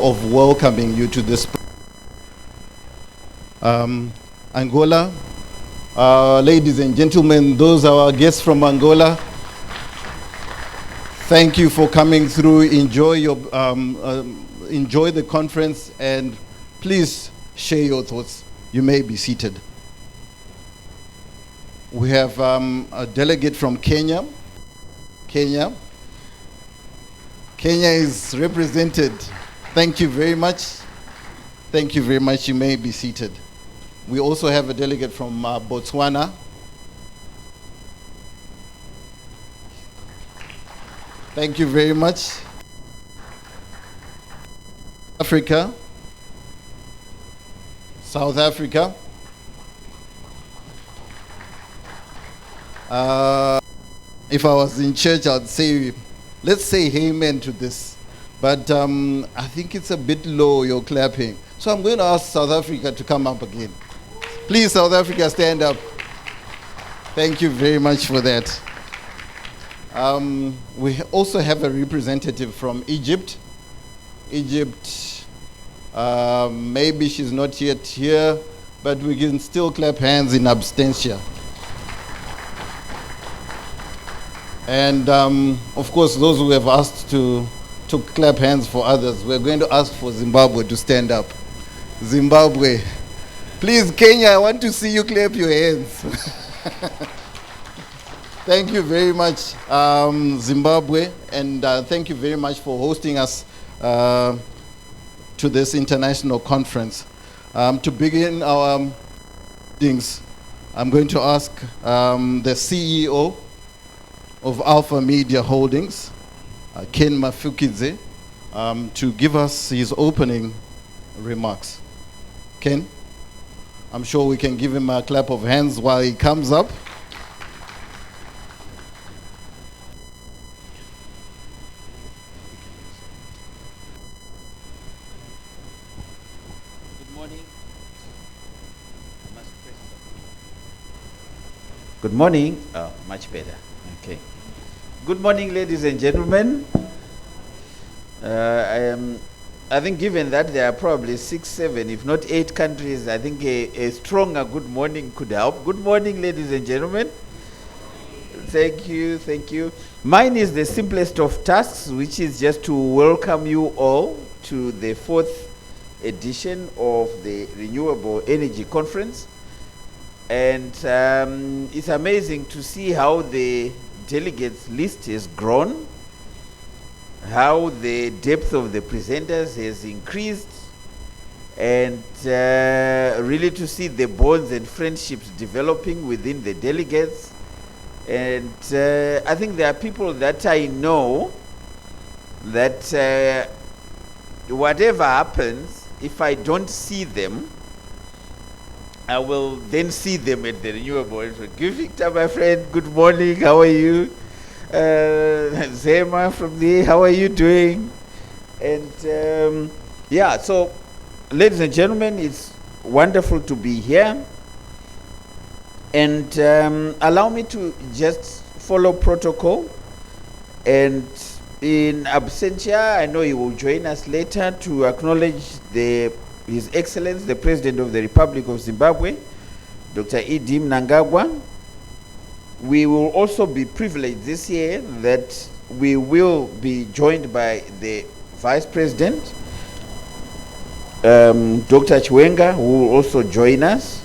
of welcoming you to this. Angola, ladies and gentlemen, those are our guests from Angola. Thank you for coming through. Enjoy the conference, and please share your thoughts. You may be seated. We have a delegate from Kenya. Kenya is represented. Thank you very much. Thank you very much. You may be seated. We also have a delegate from Botswana. Thank you very much. Africa. South Africa. If I was in church, I'd say, let's say amen to this. But I think it's a bit low, you're clapping. So I'm going to ask South Africa to come up again. Please, South Africa, stand up. Thank you very much for that. We also have a representative from Egypt. Egypt, maybe she's not yet here, but we can still clap hands in absentia. And of course, those who have asked to clap hands for others, we're going to ask for Zimbabwe to stand up. Zimbabwe. Please, Kenya, I want to see you clap your hands. Thank you very much, Zimbabwe, and thank you very much for hosting us to this international conference. To begin our things, I'm going to ask the CEO of Alpha Media Holdings, Ken Mafukidze, to give us his opening remarks. Ken, I'm sure we can give him a clap of hands while he comes up. Good morning. Oh, much better. Okay. Good morning, ladies and gentlemen. I think given that there are probably 6, 7, if not 8 countries, I think a stronger good morning could help. Good morning, ladies and gentlemen. Thank you, thank you. Mine is the simplest of tasks, which is just to welcome you all to the 4th edition of the Renewable Energy Conference. And it's amazing to see how the delegates list has grown, how the depth of the presenters has increased, and really to see the bonds and friendships developing within the delegates. And I think there are people that I know that whatever happens, if I don't see them, I will then see them at the Renewable. Give Victor, my friend, good morning, how are you? Zema from there, how are you doing? And yeah, so ladies and gentlemen, it's wonderful to be here. And allow me to just follow protocol. And in absentia, I know he will join us later to acknowledge His Excellency, the President of the Republic of Zimbabwe, Dr. Edim Mnangagwa. We will also be privileged this year that we will be joined by the Vice President, Dr. Chiwenga, who will also join us.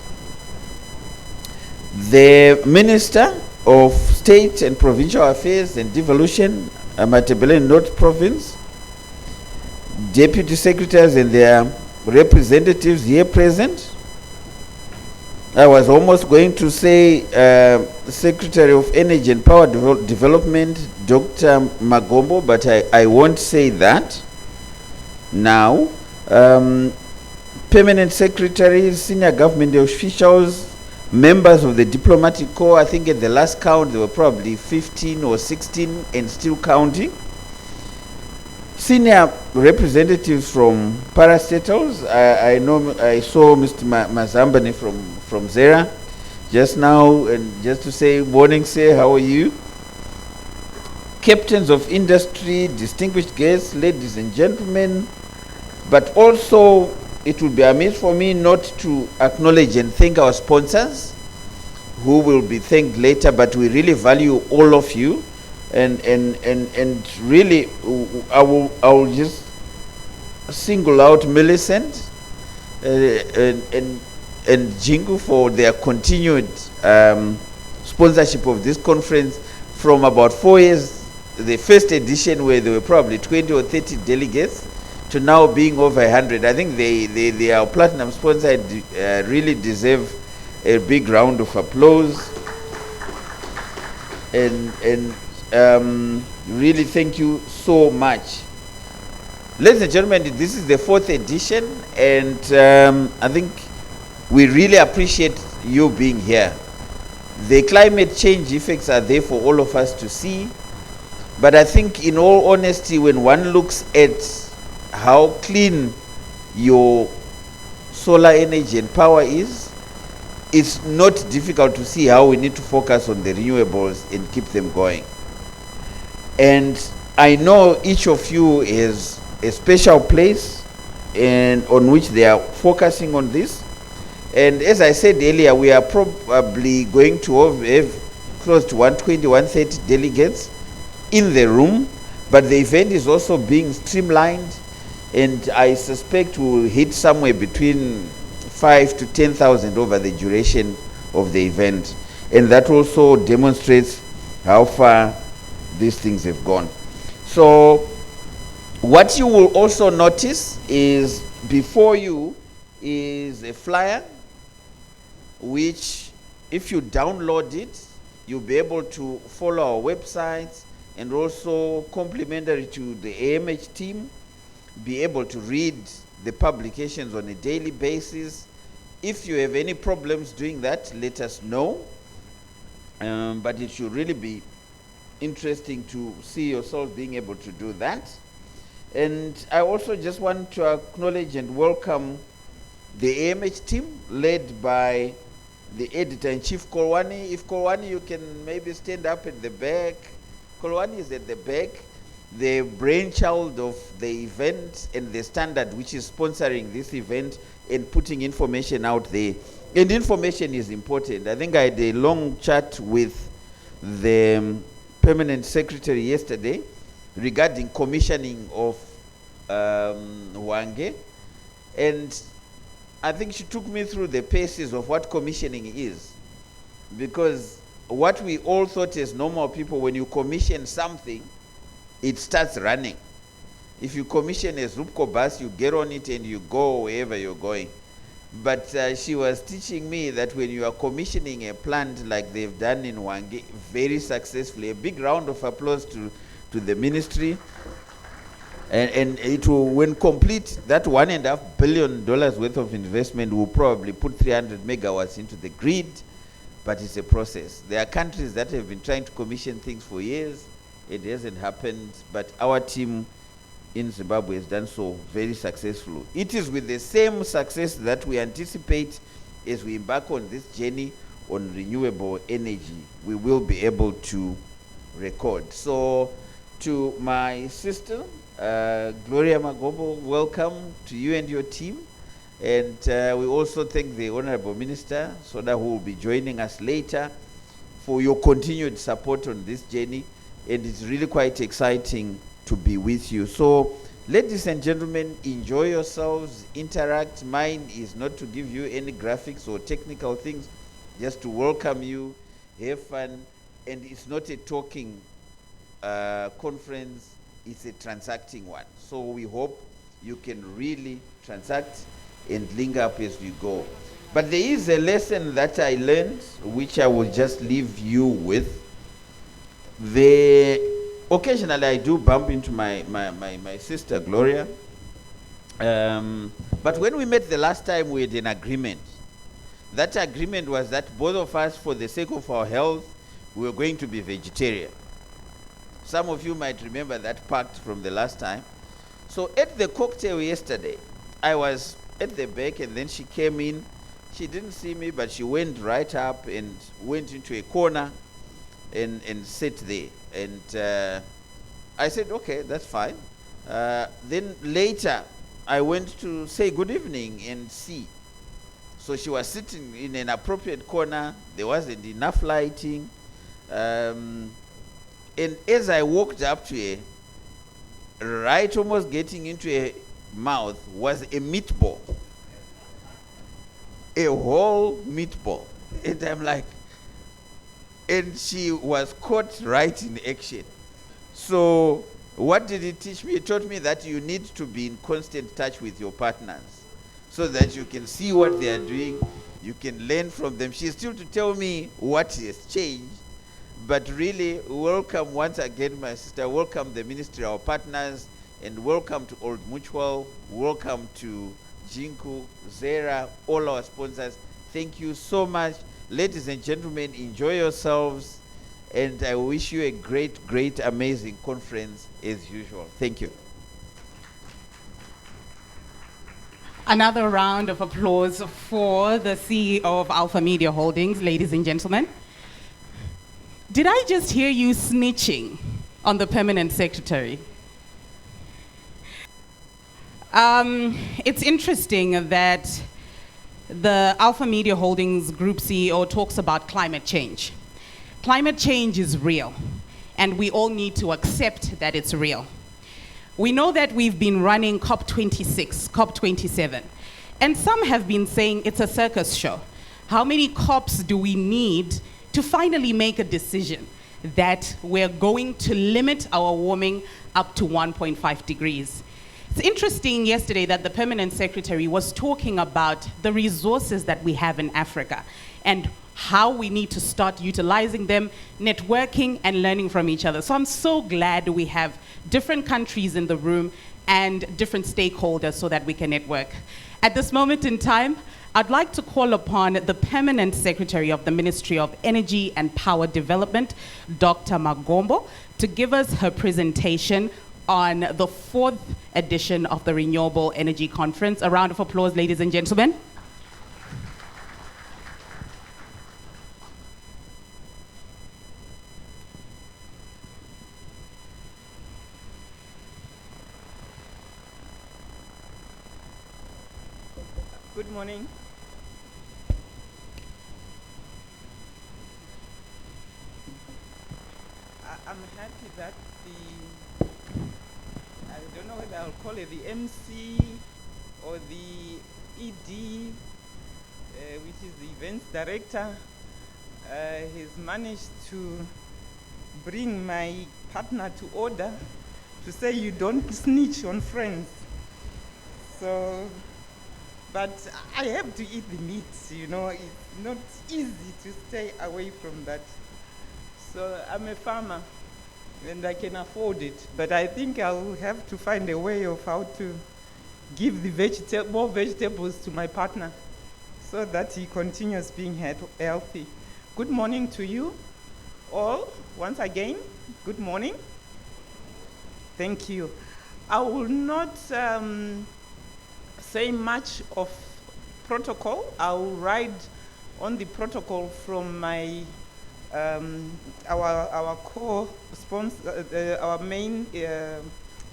The Minister of State and Provincial Affairs and Devolution, Matebele North Province, Deputy Secretaries and their representatives here present. I was almost going to say Secretary of Energy and Power Development, Dr. Magombo, but I won't say that now. Permanent secretaries, senior government officials, members of the diplomatic corps. I think at the last count there were probably 15 or 16 and still counting. Senior representatives from parastatals. I know I saw Mr. Mazambani from Zera just now, and just to say morning, sir, how are you? Captains of industry, distinguished guests, ladies and gentlemen, But also, it would be amiss for me not to acknowledge and thank our sponsors, who will be thanked later, but we really value all of you. And really, I will just single out Millicent and Jingu for their continued sponsorship of this conference from about 4 years, the first edition where there were probably 20 or 30 delegates, to now being over 100. I think they are platinum sponsor, really deserve a big round of applause. And really thank you so much. Ladies and gentlemen, this is the 4th edition, and I think we really appreciate you being here. The climate change effects are there for all of us to see, but I think in all honesty, when one looks at how clean your solar energy and power is, it's not difficult to see how we need to focus on the renewables and keep them going. And I know each of you is a special place and on which they are focusing on this. And as I said earlier, we are probably going to have close to 120, 130 delegates in the room, but the event is also being streamlined, and I suspect we'll hit somewhere between 5 to 10,000 over the duration of the event. And that also demonstrates how far these things have gone. So what you will also notice is before you is a flyer, which if you download it, you'll be able to follow our websites, and also complementary to the AMH team, be able to read the publications on a daily basis. If you have any problems doing that, let us know. But it should really be interesting to see yourself being able to do that. And I also just want to acknowledge and welcome the AMH team led by the editor-in-chief Kolwani. If Kolwani, you can maybe stand up at the back. Kolwani is at the back, the brainchild of the event and the Standard, which is sponsoring this event and putting information out there. And information is important. I think I had a long chat with the permanent secretary yesterday regarding commissioning of Hwange, and I think she took me through the paces of what commissioning is, because what we all thought as normal people, when you commission something, it starts running. If you commission a Zupco bus, you get on it and you go wherever you're going. But she was teaching me that when you are commissioning a plant like they've done in Hwange very successfully, a big round of applause to the ministry. And it will, when complete, that $1.5 billion worth of investment will probably put 300 megawatts into the grid, but it's a process. There are countries that have been trying to commission things for years. It hasn't happened, but our team in Zimbabwe has done so very successfully. It is with the same success that we anticipate as we embark on this journey on renewable energy, we will be able to record. So to my sister, Gloria Magombo, welcome to you and your team. And we also thank the Honorable Minister, Soda, who will be joining us later, for your continued support on this journey. And it's really quite exciting to be with you. So, ladies and gentlemen, enjoy yourselves, interact. Mine is not to give you any graphics or technical things, just to welcome you, have fun. And it's not a talking conference, it's a transacting one. So we hope you can really transact and link up as we go. But there is a lesson that I learned, which I will just leave you with. Occasionally I do bump into my sister Gloria. But when we met the last time, we had an agreement. That agreement was that both of us, for the sake of our health, we were going to be vegetarian. Some of you might remember that pact from the last time. So at the cocktail yesterday, I was at the back, and then she came in. She didn't see me, but she went right up and went into a corner and sat there. And I said, okay, that's fine. Then later, I went to say good evening and see. So she was sitting in an appropriate corner. There wasn't enough lighting. And as I walked up to her, right almost getting into her mouth was a meatball. A whole meatball. And I'm like, and she was caught right in action. So what did it teach me? It taught me that you need to be in constant touch with your partners so that you can see what they are doing, you can learn from them. She's still to tell me what has changed, but really, welcome once again, my sister. Welcome the ministry, our partners, and welcome to Old Mutual. Welcome to Jinku, Zera, all our sponsors. Thank you so much. Ladies and gentlemen, enjoy yourselves, and I wish you a great, great, amazing conference as usual. Thank you. Another round of applause for the CEO of Alpha Media Holdings, ladies and gentlemen. Did I just hear you snitching on the permanent secretary? It's interesting that the Alpha Media Holdings Group CEO talks about climate change. Climate change is real, and we all need to accept that it's real. We know that we've been running COP26, COP27, and some have been saying it's a circus show. How many COPs do we need to finally make a decision that we're going to limit our warming up to 1.5 degrees? It's interesting yesterday that the permanent secretary was talking about the resources that we have in Africa and how we need to start utilizing them, networking and learning from each other. So I'm so glad we have different countries in the room and different stakeholders so that we can network. At this moment in time, I'd like to call upon the Permanent Secretary of the Ministry of Energy and Power Development, Dr. Magombo, to give us her presentation on the 4th edition of the Renewable Energy Conference. A round of applause, ladies and gentlemen. Good morning. I'm happy that I don't know whether I'll call it the MC or the ED, which is the events director, has managed to bring my partner to order to say you don't snitch on friends. So, but I have to eat the meat, you know, it's not easy to stay away from that. So I'm a farmer and I can afford it, but I think I'll have to find a way of how to give the more vegetables to my partner so that he continues being healthy. Good morning to you all, once again, good morning. Thank you. I will not say much of protocol. I'll ride on the protocol from my our co-sponsor, our main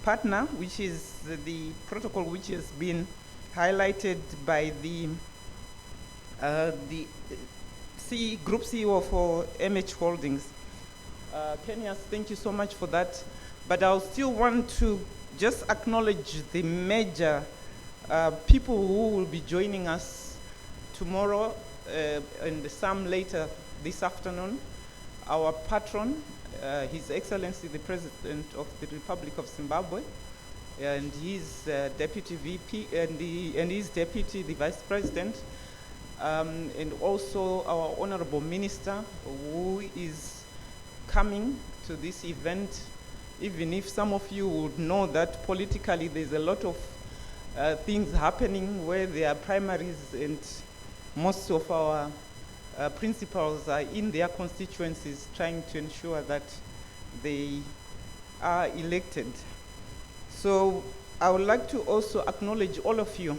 partner, which is the protocol which has been highlighted by the Group CEO for MH Holdings. Kenya, thank you so much for that. But I'll still want to just acknowledge the major people who will be joining us tomorrow and some later this afternoon. Our patron, His Excellency the President of the Republic of Zimbabwe, and his Deputy VP, and his Deputy, the Vice President, and also our Honorable Minister, who is coming to this event, even if some of you would know that politically there's a lot of things happening where there are primaries and most of our principals are in their constituencies trying to ensure that they are elected. So I would like to also acknowledge all of you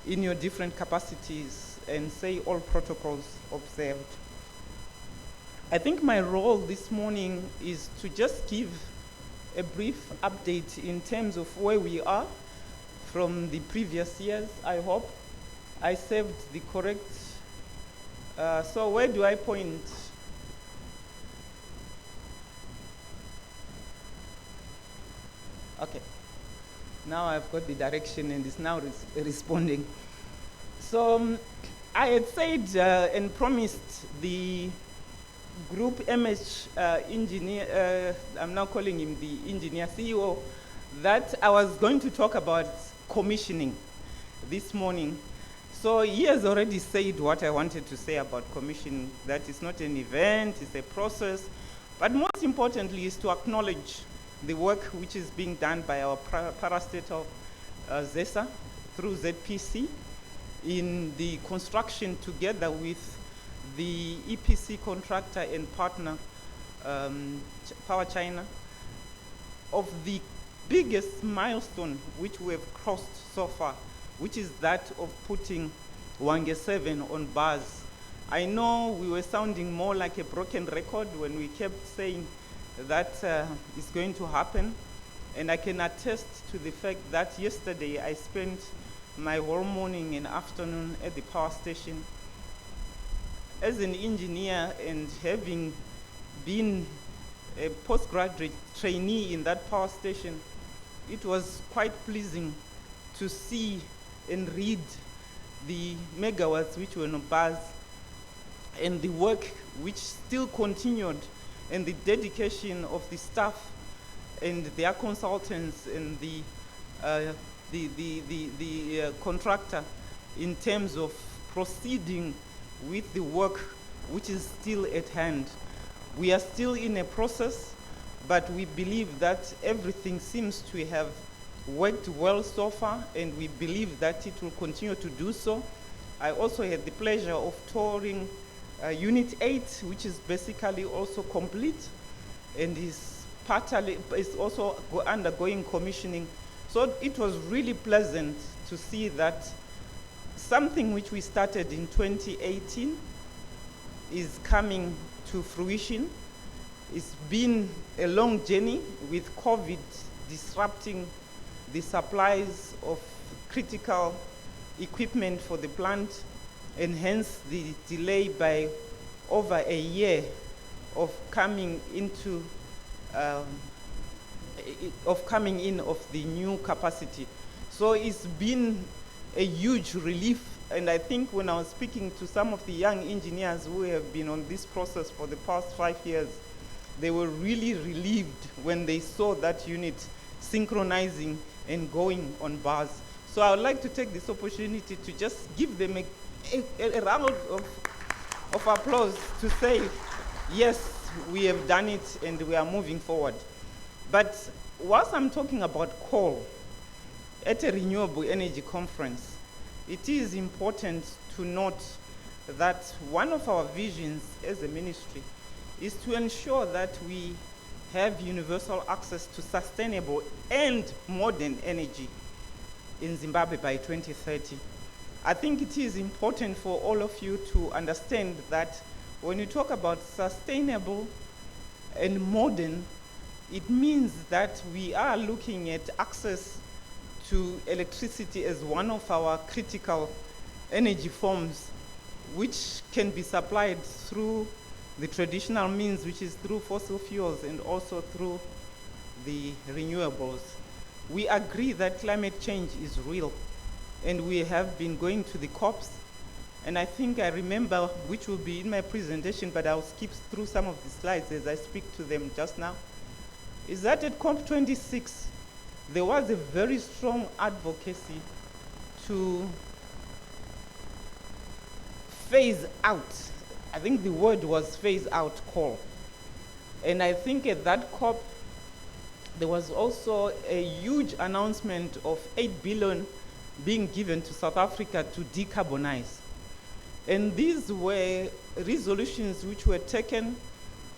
in your different capacities and say all protocols observed. I think my role this morning is to just give a brief update in terms of where we are from the previous years, I hope. I saved the correct, so where do I point? Okay, now I've got the direction and it's now responding. So I had said and promised the group MH engineer, I'm now calling him the engineer CEO, that I was going to talk about commissioning this morning. So he has already said what I wanted to say about commissioning, that it's not an event, it's a process, but most importantly is to acknowledge the work which is being done by our parastatal ZESA through ZPC in the construction together with the EPC contractor and partner, Power China, of the biggest milestone which we have crossed so far, which is that of putting Wange 7 on bars. I know we were sounding more like a broken record when we kept saying that is going to happen, and I can attest to the fact that yesterday I spent my whole morning and afternoon at the power station. As an engineer and having been a postgraduate trainee in that power station, it was quite pleasing to see and read the megawatts which were on bars and the work which still continued and the dedication of the staff and their consultants and the contractor in terms of proceeding with the work which is still at hand. We are still in a process, but we believe that everything seems to have worked well so far, and we believe that it will continue to do so. I also had the pleasure of touring Unit 8, which is basically also complete and is also undergoing commissioning. So it was really pleasant to see that something which we started in 2018 is coming to fruition. It's been a long journey with COVID disrupting the supplies of critical equipment for the plant, and hence the delay by over a year of coming into of the new capacity. So it's been a huge relief, and I think when I was speaking to some of the young engineers who have been on this process for the past 5 years, they were really relieved when they saw that unit synchronizing and going on bars. So I would like to take this opportunity to just give them a round of applause to say, yes, we have done it and we are moving forward. But whilst I'm talking about coal at a renewable energy conference, it is important to note that one of our visions as a ministry is to ensure that we have universal access to sustainable and modern energy in Zimbabwe by 2030. I think it is important for all of you to understand that when you talk about sustainable and modern, it means that we are looking at access to electricity as one of our critical energy forms, which can be supplied through the traditional means, which is through fossil fuels and also through the renewables. We agree that climate change is real, and we have been going to the COPs, and I think I remember, which will be in my presentation, but I'll skip through some of the slides as I speak to them just now, is that at COP26, there was a very strong advocacy to phase out, I think the word was phase out coal. And I think at that COP, there was also a huge announcement of 8 billion being given to South Africa to decarbonize. And these were resolutions which were taken,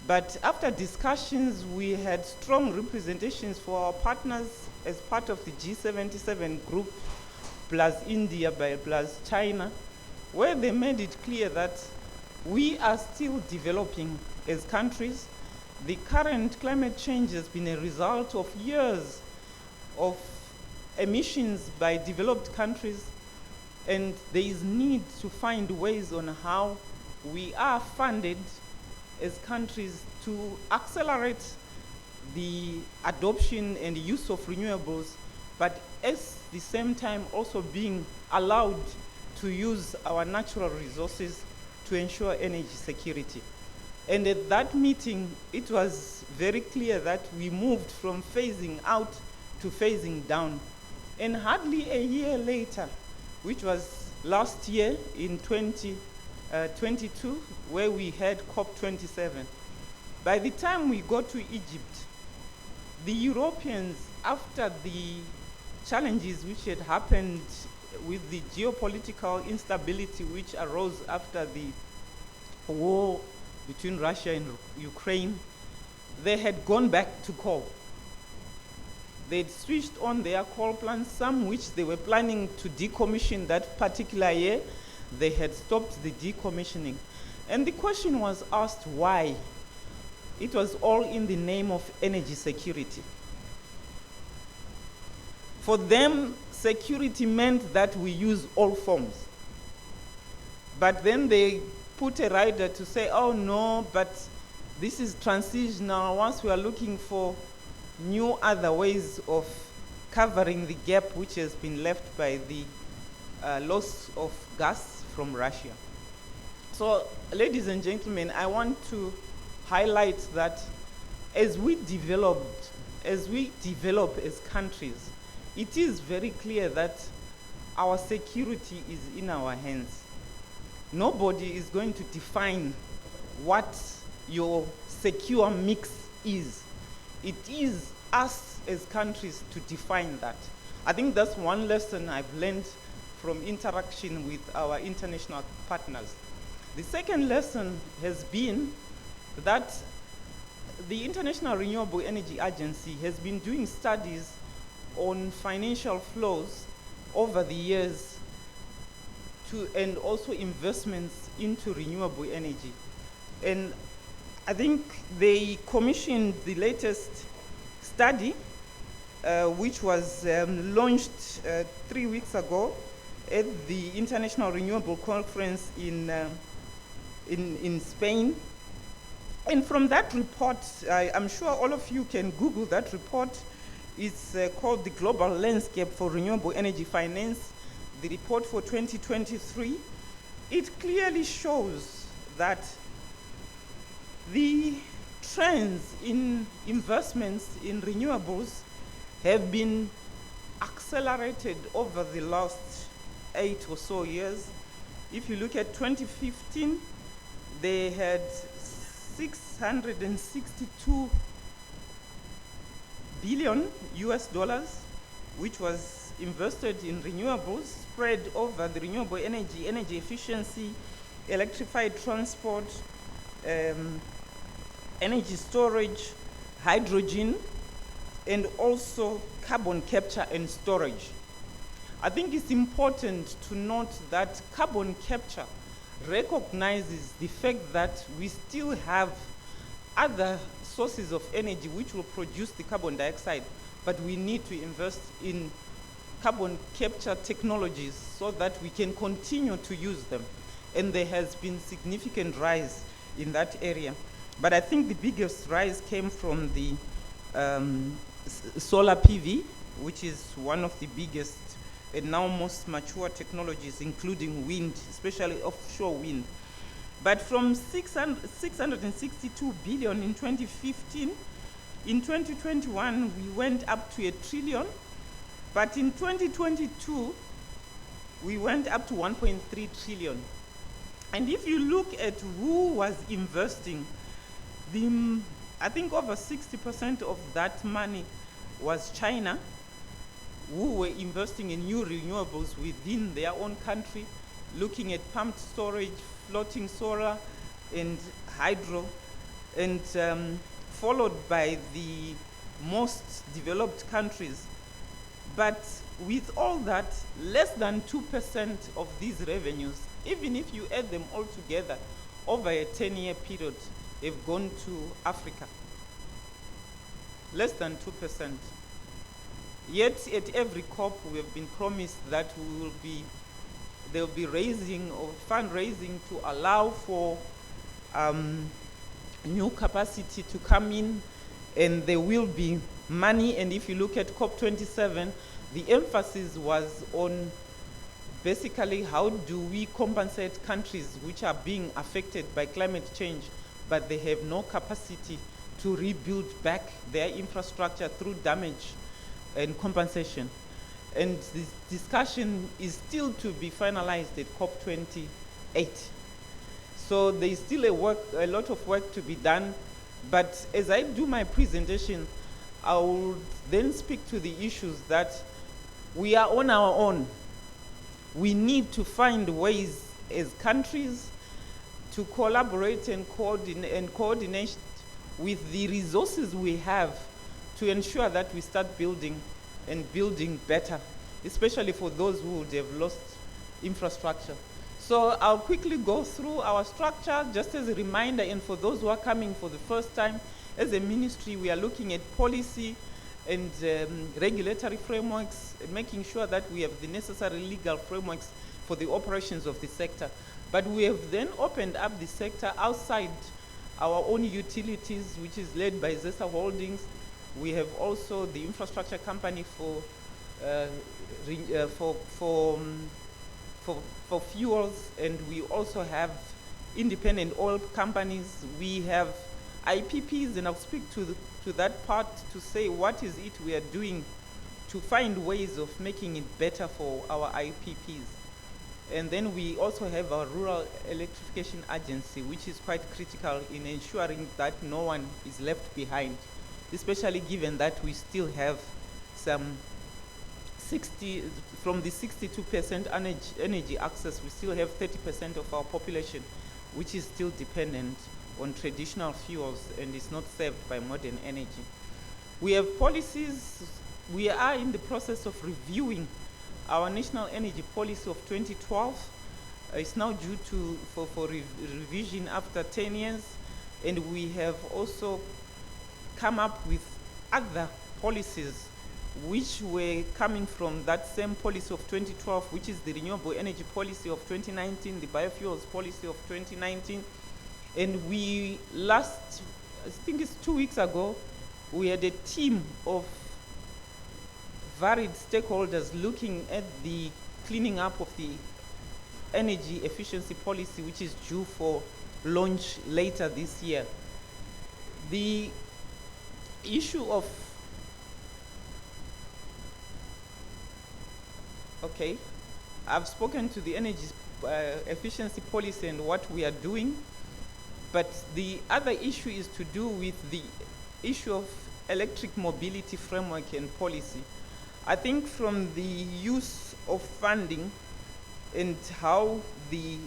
but after discussions, we had strong representations for our partners as part of the G77 group, plus India, plus China, where they made it clear that we are still developing as countries. The current climate change has been a result of years of emissions by developed countries, and there is need to find ways on how we are funded as countries to accelerate the adoption and use of renewables, but at the same time also being allowed to use our natural resources to ensure energy security. And at that meeting, it was very clear that we moved from phasing out to phasing down. And hardly a year later, which was last year in 2022, where we had COP27, by the time we got to Egypt, the Europeans, after the challenges which had happened with the geopolitical instability which arose after the war between Russia and Ukraine, they had gone back to coal. They'd switched on their coal plants, some which they were planning to decommission that particular year. They had stopped the decommissioning. And the question was asked why. It was all in the name of energy security. For them, security meant that we use all forms. But then they put a rider to say, oh no, but this is transitional. Once we are looking for new other ways of covering the gap which has been left by the loss of gas from Russia. So, ladies and gentlemen, I want to highlight that as we develop as countries, it is very clear that our security is in our hands. Nobody is going to define what your secure mix is. It is us as countries to define that. I think that's one lesson I've learned from interaction with our international partners. The second lesson has been that the International Renewable Energy Agency has been doing studies on financial flows over the years and also investments into renewable energy. And I think they commissioned the latest study, which was launched 3 weeks ago at the International Renewable Conference in Spain. And from that report, I'm sure all of you can Google that report. It's called the Global Landscape for Renewable Energy Finance, the report for 2023. It clearly shows that the trends in investments in renewables have been accelerated over the last 8 or so years. If you look at 2015, they had 662 billion US dollars, which was invested in renewables, spread over the renewable energy, energy efficiency, electrified transport, energy storage, hydrogen, and also carbon capture and storage. I think it's important to note that carbon capture recognizes the fact that we still have other sources of energy which will produce the carbon dioxide, but we need to invest in carbon capture technologies so that we can continue to use them. And there has been significant rise in that area. But I think the biggest rise came from the solar PV, which is one of the biggest and now most mature technologies, including wind, especially offshore wind. But from 662 billion in 2015, in 2021, we went up to 1 trillion. But in 2022, we went up to 1.3 trillion. And if you look at who was investing, I think over 60% of that money was China, who were investing in new renewables within their own country, looking at pumped storage, floating solar, and hydro, and followed by the most developed countries. But with all that, less than 2% of these revenues, even if you add them all together, over a 10-year period, have gone to Africa. Less than 2%. Yet at every COP we have been promised that they'll be raising or fundraising to allow for new capacity to come in, and there will be money. And if you look at COP27, the emphasis was on basically how do we compensate countries which are being affected by climate change, but they have no capacity to rebuild back their infrastructure through damage and compensation. And this discussion is still to be finalized at COP28. So there is still a lot of work to be done. But as I do my presentation, I will then speak to the issues that we are on our own. We need to find ways as countries to collaborate and coordinate with the resources we have to ensure that we start building and building better, especially for those who would have lost infrastructure. So I'll quickly go through our structure just as a reminder, and for those who are coming for the first time, as a ministry we are looking at policy and regulatory frameworks, and making sure that we have the necessary legal frameworks for the operations of the sector. But we have then opened up the sector outside our own utilities, which is led by ZESA Holdings. We have also the infrastructure company for fuels, and we also have independent oil companies. We have IPPs, and I'll speak to that part to say what is it we are doing to find ways of making it better for our IPPs. And then we also have our Rural Electrification Agency, which is quite critical in ensuring that no one is left behind, especially given that we still have some from the 62% energy access, we still have 30% of our population which is still dependent on traditional fuels and is not served by modern energy. We have policies. We are in the process of reviewing our national energy policy of 2012. It's now due for revision after 10 years, and we have also come up with other policies which were coming from that same policy of 2012, which is the renewable energy policy of 2019, the biofuels policy of 2019. And we I think it's 2 weeks ago, we had a team of varied stakeholders looking at the cleaning up of the energy efficiency policy, which is due for launch later this year. The issue of I've spoken to the energy efficiency policy and what we are doing, but the other issue is to do with the issue of electric mobility framework and policy. I think from the use of funding and how the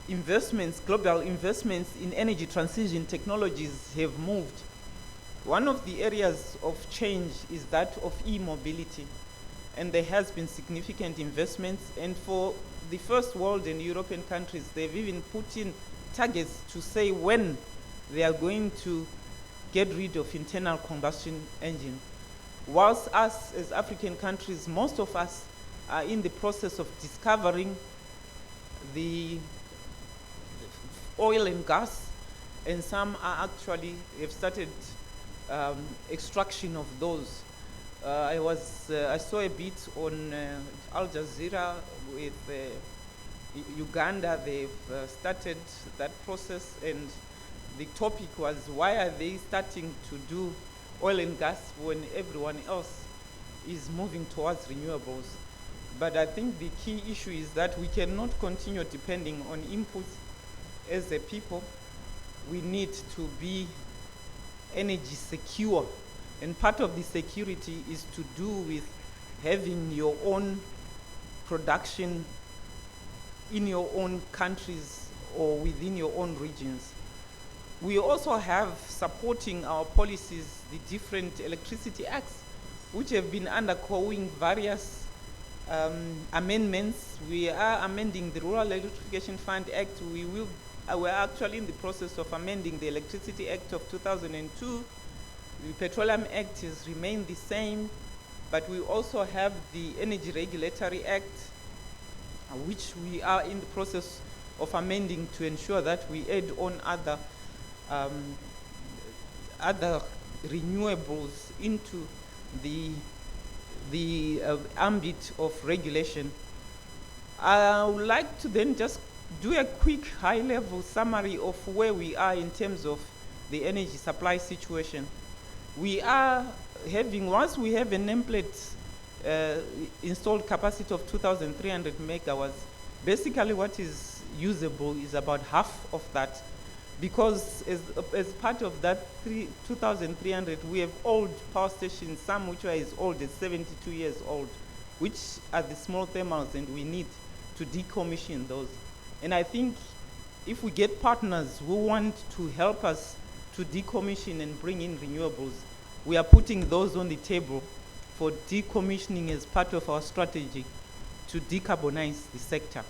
investments, global investments in energy transition technologies have moved, one of the areas of change is that of e-mobility. And there has been significant investments, and for the first world and European countries, they've even put in targets to say when they are going to get rid of internal combustion engine. Whilst us as African countries, most of us are in the process of discovering the oil and gas, and some are actually have started extraction of those. I saw a bit on Al Jazeera with Uganda. They've started that process, and the topic was, why are they starting to do oil and gas when everyone else is moving towards renewables? But I think the key issue is that we cannot continue depending on inputs as a people. We need to be energy secure. And part of the security is to do with having your own production in your own countries or within your own regions. We also have supporting our policies the different electricity acts, which have been undergoing various amendments. We are amending the Rural Electrification Fund Act. We're actually in the process of amending the Electricity Act of 2002. The Petroleum Act has remained the same. But we also have the Energy Regulatory Act, which we are in the process of amending to ensure that we add on um, other renewables into the ambit of regulation. I would like to then just do a quick high-level summary of where we are in terms of the energy supply situation. We are having, once we have a nameplate installed capacity of 2,300 megawatts, basically what is usable is about half of that, because as part of that 2,300, we have old power stations, some which are as old as 72 years old, which are the small thermals, and we need to decommission those. And I think if we get partners who want to help us to decommission and bring in renewables, we are putting those on the table for decommissioning as part of our strategy to decarbonize the sector.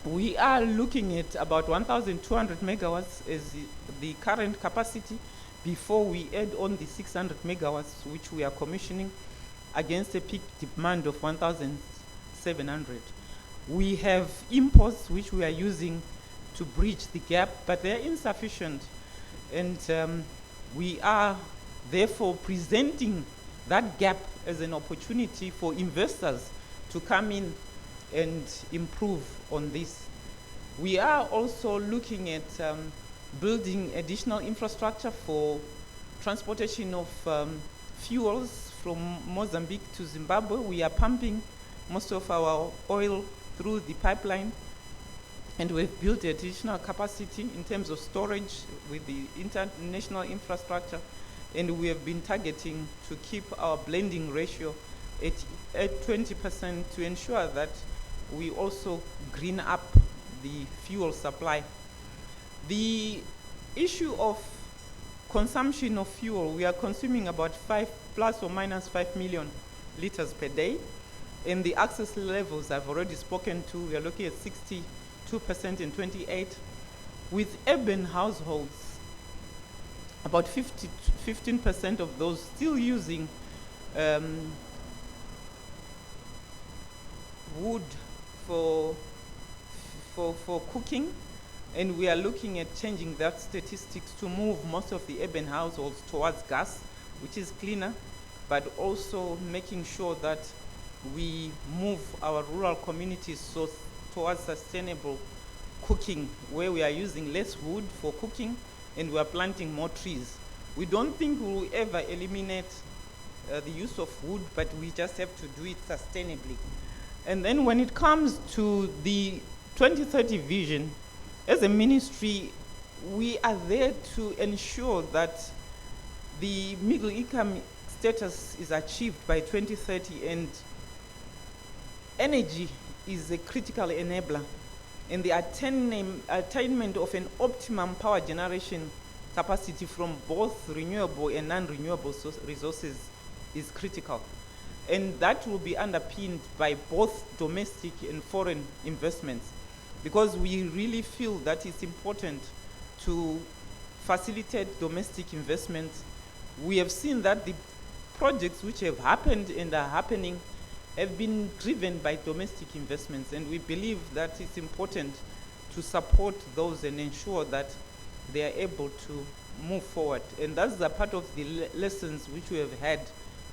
We are looking at about 1,200 megawatts as the current capacity before we add on the 600 megawatts which we are commissioning against a peak demand of 1,700. We have imports which we are using to bridge the gap, but they're insufficient. And we are therefore presenting that gap as an opportunity for investors to come in and improve on this. We are also looking at building additional infrastructure for transportation of fuels from Mozambique to Zimbabwe. We are pumping most of our oil through the pipeline, and we've built additional capacity in terms of storage with the international infrastructure, and we have been targeting to keep our blending ratio at 20% to ensure that we also green up the fuel supply. The issue of consumption of fuel, we are consuming about plus or minus 5 million liters per day, and the access levels I've already spoken to. We are looking at 62% in 28. With urban households, about 15% of those still using wood for cooking, and we are looking at changing that statistics to move most of the urban households towards gas, which is cleaner, but also making sure that we move our rural communities towards sustainable cooking, where we are using less wood for cooking and we are planting more trees. We don't think we will ever eliminate the use of wood, but we just have to do it sustainably. And then when it comes to the 2030 vision, as a ministry, we are there to ensure that the middle income status is achieved by 2030, and energy is a critical enabler, and the attainment of an optimum power generation capacity from both renewable and non-renewable resources is critical. And that will be underpinned by both domestic and foreign investments, because we really feel that it's important to facilitate domestic investments. We have seen that the projects which have happened and are happening have been driven by domestic investments, and we believe that it's important to support those and ensure that they are able to move forward. And that's a part of the lessons which we have had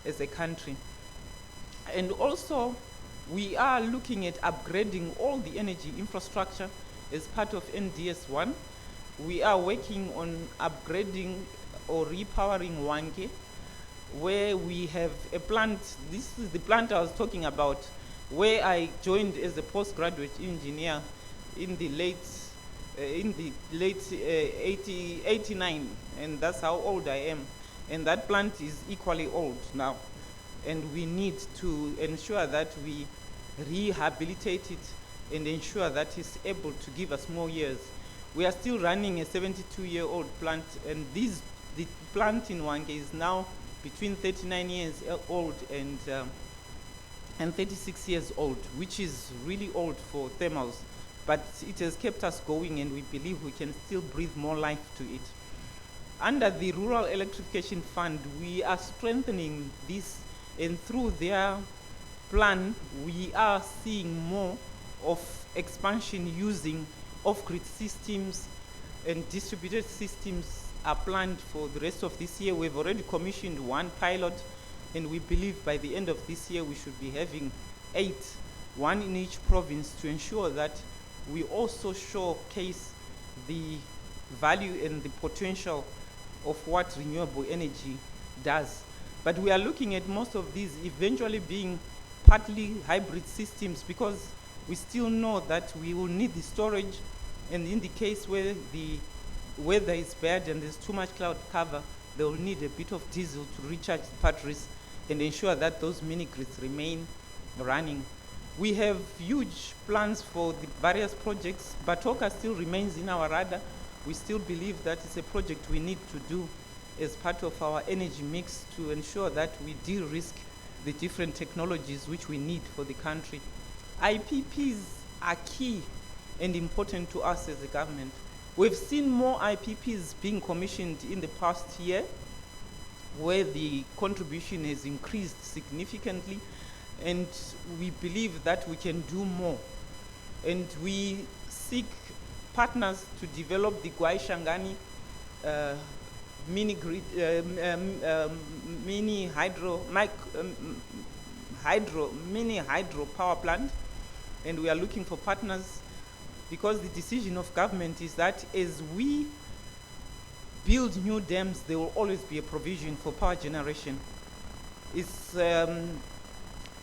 as a country. And also, we are looking at upgrading all the energy infrastructure as part of NDS1. We are working on upgrading or repowering Wange, where we have a plant. This is the plant I was talking about, where I joined as a postgraduate engineer in the late 89, and that's how old I am. And that plant is equally old now, and we need to ensure that we rehabilitate it and ensure that it's able to give us more years. We are still running a 72-year-old plant, and the plant in Wange is now between 39 years old and 36 years old, which is really old for thermals, but it has kept us going, and we believe we can still breathe more life to it. Under the Rural Electrification Fund, we are strengthening this And through their plan, we are seeing more of expansion using off-grid systems, and distributed systems are planned for the rest of this year. We've already commissioned one pilot, and we believe by the end of this year we should be having 8, one in each province, to ensure that we also showcase the value and the potential of what renewable energy does. But we are looking at most of these eventually being partly hybrid systems, because we still know that we will need the storage, and in the case where the weather is bad and there's too much cloud cover, they will need a bit of diesel to recharge the batteries and ensure that those mini grids remain running. We have huge plans for the various projects. Batoka still remains in our radar. We still believe that it's a project we need to do as part of our energy mix to ensure that we de-risk the different technologies which we need for the country. IPPs are key and important to us as a government. We've seen more IPPs being commissioned in the past year, where the contribution has increased significantly, and we believe that we can do more. And we seek partners to develop the Gwai Shangani mini grid, mini hydro power plant, and we are looking for partners, because the decision of government is that as we build new dams, there will always be a provision for power generation.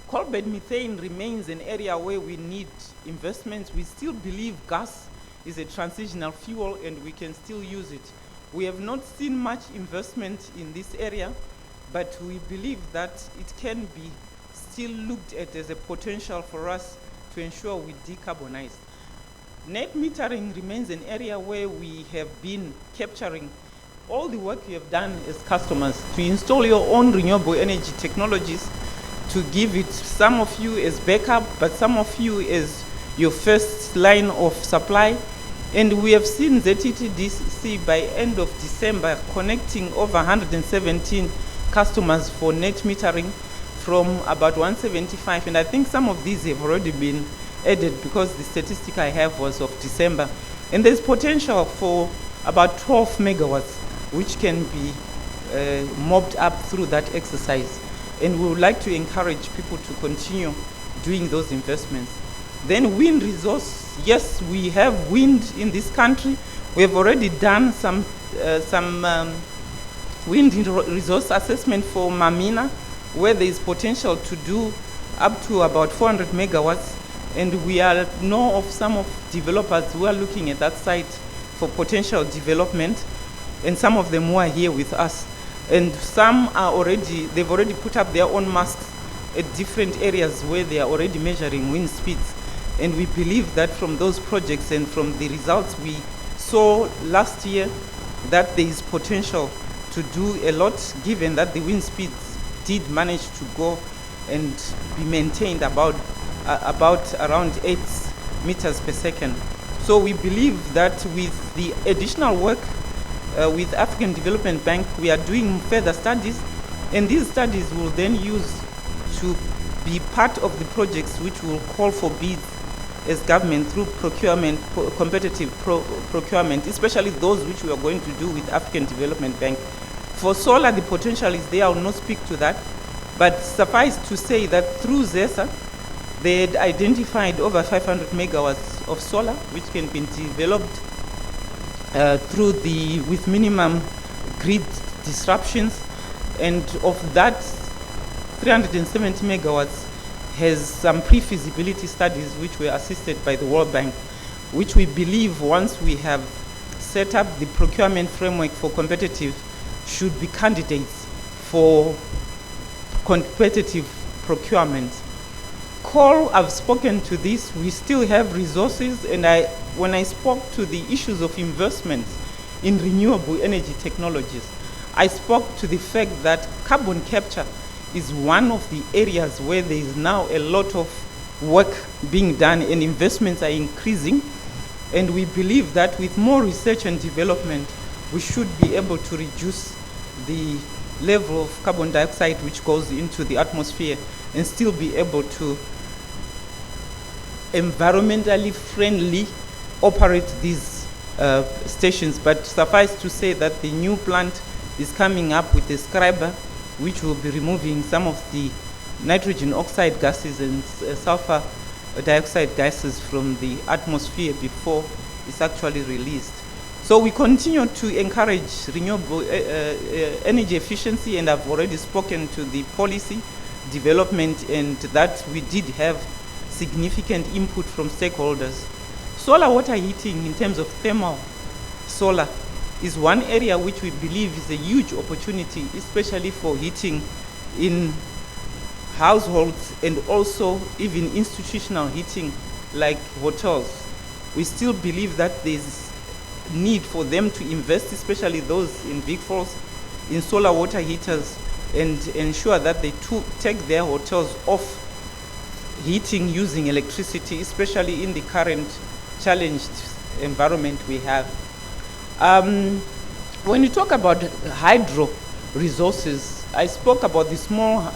Coal bed methane remains an area where we need investments. We still believe gas is a transitional fuel and we can still use it. We have not seen much investment in this area, but we believe that it can be still looked at as a potential for us to ensure we decarbonize. Net metering remains an area where we have been capturing all the work we have done as customers to install your own renewable energy technologies, to give it, some of you as backup, but some of you as your first line of supply. And we have seen ZTTDC by end of December connecting over 117 customers for net metering from about 175, and I think some of these have already been added because the statistic I have was of December. And there's potential for about 12 megawatts, which can be mobbed up through that exercise. And we would like to encourage people to continue doing those investments. Then wind resource, yes, we have wind in this country. We have already done some wind resource assessment for Mamina, where there is potential to do up to about 400 megawatts. And we know of some of developers who are looking at that site for potential development, and some of them who are here with us. And some are they've already put up their own masts at different areas where they are already measuring wind speeds. And we believe that from those projects and from the results we saw last year, that there is potential to do a lot, given that the wind speeds did manage to go and be maintained about around 8 meters per second. So we believe that with the additional work with African Development Bank, we are doing further studies, and these studies will then use to be part of the projects which will call for bids as government through procurement, competitive procurement, especially those which we are going to do with African Development Bank. For solar, the potential is there. I will not speak to that, but suffice to say that through ZESA, they had identified over 500 megawatts of solar, which can be developed with minimum grid disruptions, and of that, 370 megawatts has some pre-feasibility studies which were assisted by the World Bank, which we believe once we have set up the procurement framework for competitive should be candidates for competitive procurement. Coal, I've spoken to this, we still have resources, and when I spoke to the issues of investment in renewable energy technologies, I spoke to the fact that carbon capture is one of the areas where there is now a lot of work being done and investments are increasing, and we believe that with more research and development, we should be able to reduce the level of carbon dioxide which goes into the atmosphere, and still be able to environmentally friendly operate these stations. But suffice to say that the new plant is coming up with a scrubber which will be removing some of the nitrogen oxide gases and sulfur dioxide gases from the atmosphere before it's actually released. So we continue to encourage renewable energy efficiency, and I've already spoken to the policy development, and that we did have significant input from stakeholders. Solar water heating in terms of thermal solar is one area which we believe is a huge opportunity, especially for heating in households and also even institutional heating like hotels. We still believe that there's need for them to invest, especially those in big falls, in solar water heaters, and ensure that they take their hotels off heating using electricity, especially in the current challenged environment we have. When you talk about hydro resources, I spoke about the small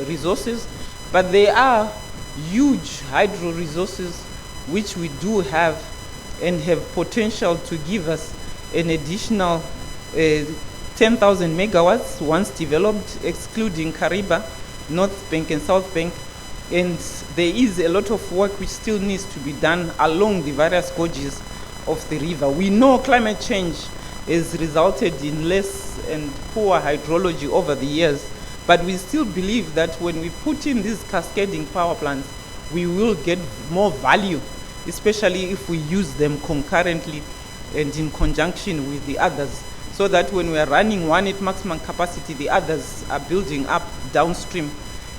resources, but there are huge hydro resources which we do have and have potential to give us an additional 10,000 megawatts once developed, excluding Kariba, North Bank and South Bank. And there is a lot of work which still needs to be done along the various gorges of the river. We know climate change has resulted in less and poor hydrology over the years, but we still believe that when we put in these cascading power plants, we will get more value, especially if we use them concurrently and in conjunction with the others, so that when we are running one at maximum capacity, the others are building up downstream,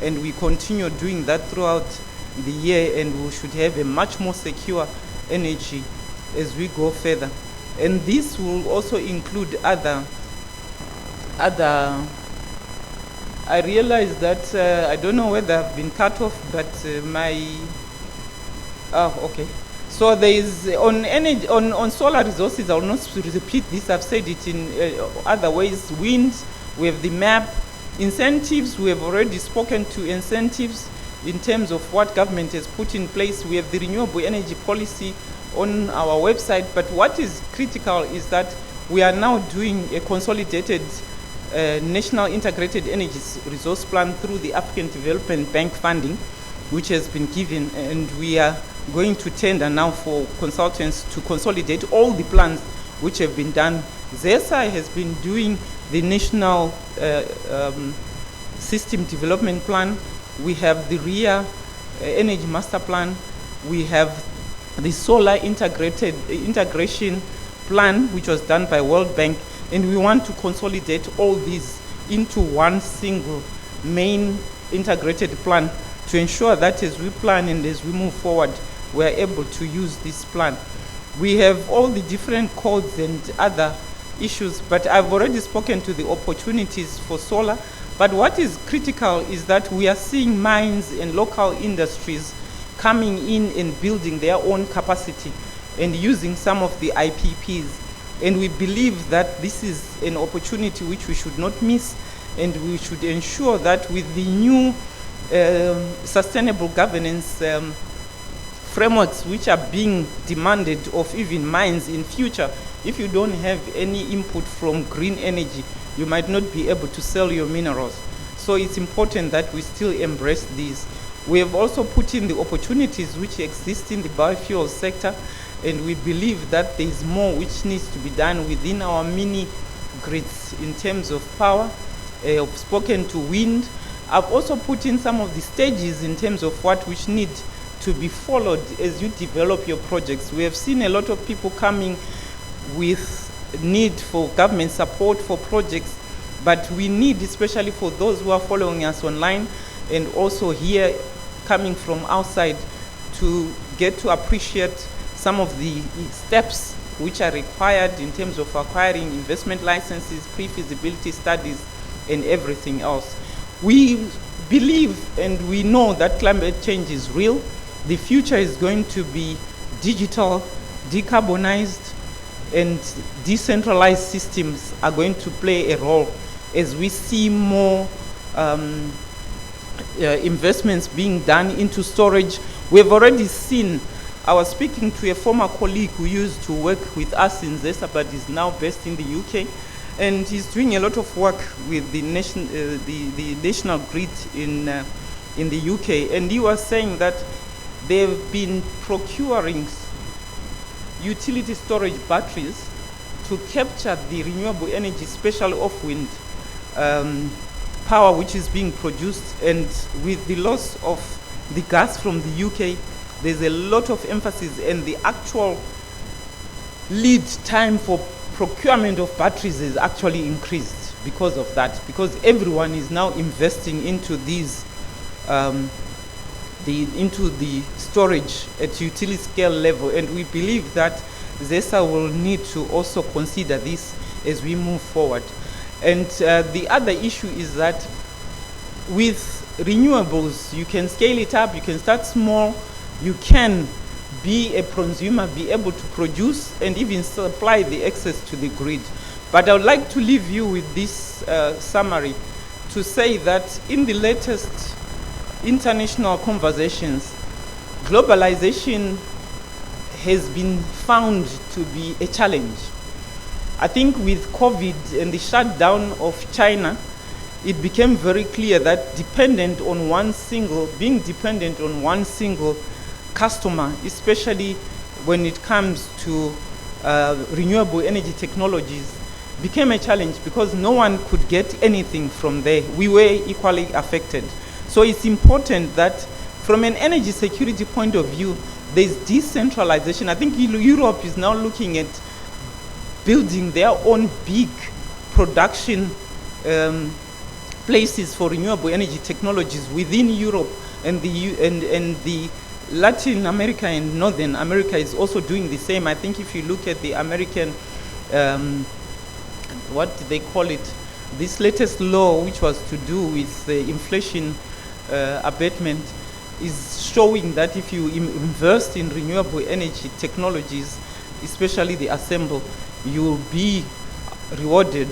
and we continue doing that throughout the year, and we should have a much more secure energy as we go further. And this will also include other I realize that I don't know whether I've been cut off, but okay. So there is on energy, on solar resources. I will not repeat this. I've said it in other ways. Wind, we have the map. Incentives, we have already spoken to incentives in terms of what government has put in place. We have the renewable energy policy on our website, but what is critical is that we are now doing a consolidated national integrated energy resource plan through the African Development Bank funding, which has been given, and we are going to tender now for consultants to consolidate all the plans which have been done. ZESA has been doing the national system development plan. We have the RIA energy master plan. We have the solar integration plan, which was done by World Bank, and we want to consolidate all these into one single main integrated plan to ensure that as we plan and as we move forward, we are able to use this plan. We have all the different codes and other issues, but I've already spoken to the opportunities for solar. But what is critical is that we are seeing mines and local industries coming in and building their own capacity and using some of the IPPs. And we believe that this is an opportunity which we should not miss, and we should ensure that with the new sustainable governance frameworks which are being demanded of even mines in future, if you don't have any input from green energy, you might not be able to sell your minerals. So it's important that we still embrace these. We have also put in the opportunities which exist in the biofuel sector, and we believe that there is more which needs to be done within our mini grids in terms of power. I've spoken to wind. I've also put in some of the stages in terms of what which need to be followed as you develop your projects. We have seen a lot of people coming with need for government support for projects, but we need, especially for those who are following us online and also here coming from outside, to get to appreciate some of the steps which are required in terms of acquiring investment licenses, pre-feasibility studies, and everything else. We believe and we know that climate change is real. The future is going to be digital, decarbonized, and decentralized systems are going to play a role. as we see more investments being done into storage. We've already seen, I was speaking to a former colleague who used to work with us in ZESA, but is now based in the UK, and he's doing a lot of work with the national grid in the UK, and he was saying that they've been procuring utility storage batteries to capture the renewable energy, especially off-wind power which is being produced. And with the loss of the gas from the UK, there's a lot of emphasis, and the actual lead time for procurement of batteries is actually increased because of that, because everyone is now investing into these into the storage at utility scale level, and we believe that ZESA will need to also consider this as we move forward. And the other issue is that with renewables, you can scale it up, you can start small, you can be a consumer, be able to produce and even supply the excess to the grid. But I would like to leave you with this summary to say that in the latest international conversations, globalization has been found to be a challenge. I think with COVID and the shutdown of China, it became very clear that being dependent on one single customer, especially when it comes to renewable energy technologies, became a challenge because no one could get anything from there. We were equally affected. So it's important that from an energy security point of view, there's decentralization. I think Europe is now looking at building their own big production places for renewable energy technologies within Europe, and the Latin America and Northern America is also doing the same. I think if you look at the American, what do they call it, this latest law which was to do with the inflation abatement, is showing that if you invest in renewable energy technologies, especially the assemble, you will be rewarded.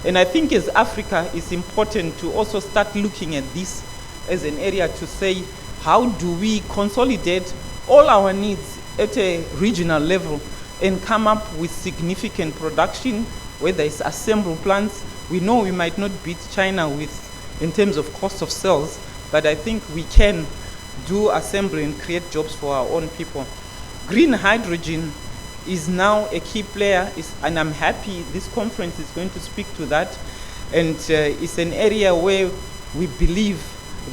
And I think as Africa, it's important to also start looking at this as an area to say, how do we consolidate all our needs at a regional level and come up with significant production, whether it's assemble plants. We know we might not beat China in terms of cost of sales, but I think we can do assembly and create jobs for our own people. Green hydrogen is now a key player, and I'm happy this conference is going to speak to that. And it's an area where we believe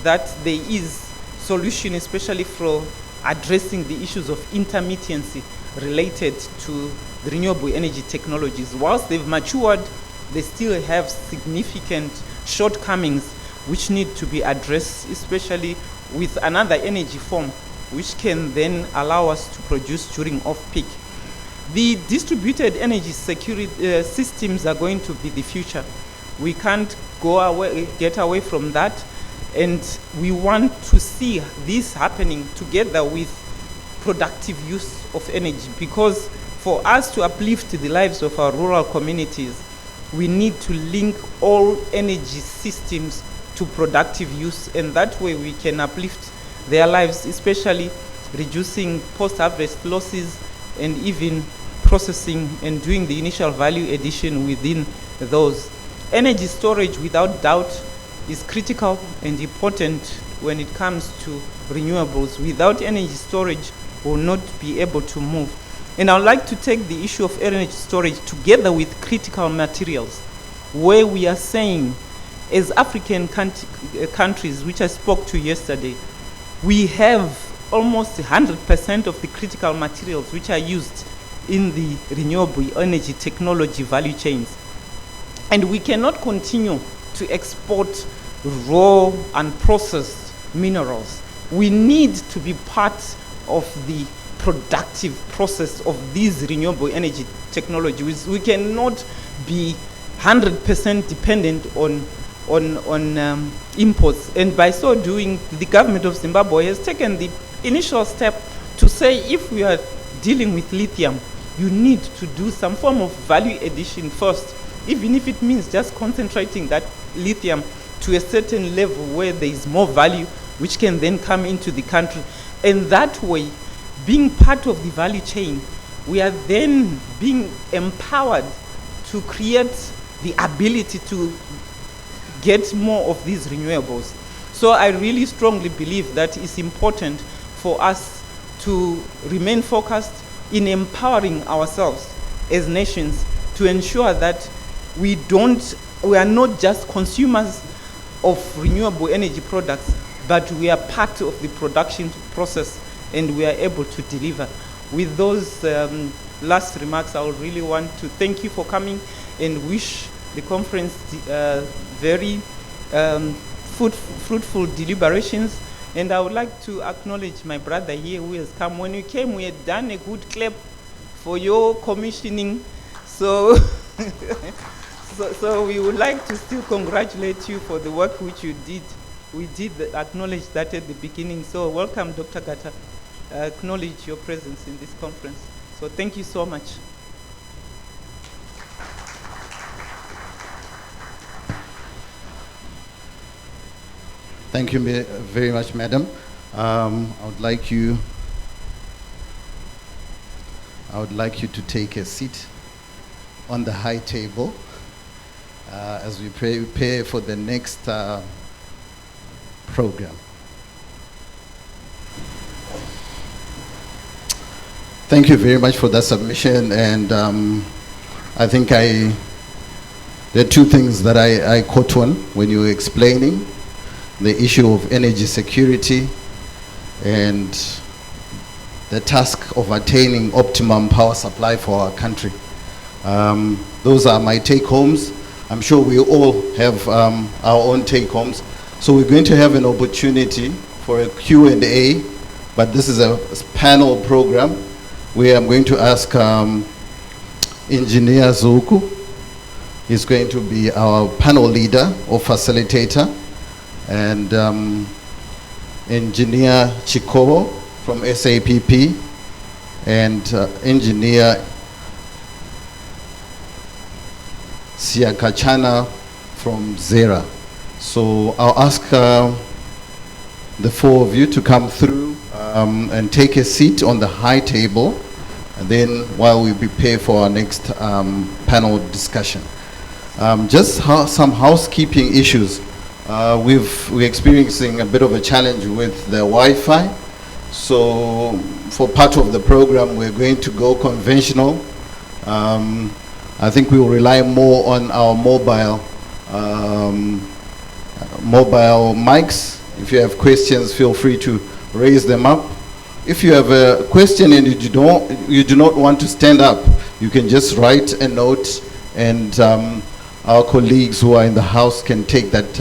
that there is solution, especially for addressing the issues of intermittency related to the renewable energy technologies. Whilst they've matured, they still have significant shortcomings which need to be addressed, especially with another energy form which can then allow us to produce during off-peak. The distributed energy security systems are going to be the future. We can't get away from that, and we want to see this happening together with productive use of energy, because for us to uplift the lives of our rural communities, we need to link all energy systems to productive use, and that way we can uplift their lives, especially reducing post-harvest losses and even processing and doing the initial value addition within those. Energy storage, without doubt, is critical and important when it comes to renewables. Without energy storage, we'll not be able to move. And I'd like to take the issue of energy storage together with critical materials, where we are saying, as African countries, which I spoke to yesterday, we have almost 100% of the critical materials which are used in the renewable energy technology value chains. And we cannot continue to export raw and processed minerals. We need to be part of the productive process of these renewable energy technologies. We cannot be 100% dependent on imports. And by so doing, the government of Zimbabwe has taken the initial step to say, if we are dealing with lithium, you need to do some form of value addition first even if it means just concentrating that lithium to a certain level where there is more value, which can then come into the country. And that way, being part of the value chain, we are then being empowered to create the ability to get more of these renewables. So I really strongly believe that it's important for us to remain focused in empowering ourselves as nations to ensure that we are not just consumers of renewable energy products, but we are part of the production process and we are able to deliver. With those last remarks, I would really want to thank you for coming and wish the conference very fruitful deliberations. And I would like to acknowledge my brother here who has come. When you came, we had done a good clap for your commissioning. So, so we would like to still congratulate you for the work which you did. We did acknowledge that at the beginning. So welcome, Dr. Gata. Acknowledge your presence in this conference. So thank you so much. Thank you very much, madam. I would like you to take a seat on the high table as we prepare for the next program. Thank you very much for that submission, and I think there are two things that I caught on when you were explaining the issue of energy security and the task of attaining optimum power supply for our country. Those are my take-homes. I'm sure we all have our own take-homes. So we're going to have an opportunity for a Q&A, but this is a panel program where I'm going to ask Engineer Zuku. He's going to be our panel leader or facilitator, and Engineer Chikobo from SAPP, and Engineer Siakachana from ZERA. So I'll ask the four of you to come through and take a seat on the high table, and then while we prepare for our next panel discussion. Just some housekeeping issues. We're experiencing a bit of a challenge with the Wi-Fi. So for part of the program, we're going to go conventional. I think we will rely more on our mobile mics. If you have questions, feel free to raise them up. If you have a question and you do not want to stand up, you can just write a note, and our colleagues who are in the house can take that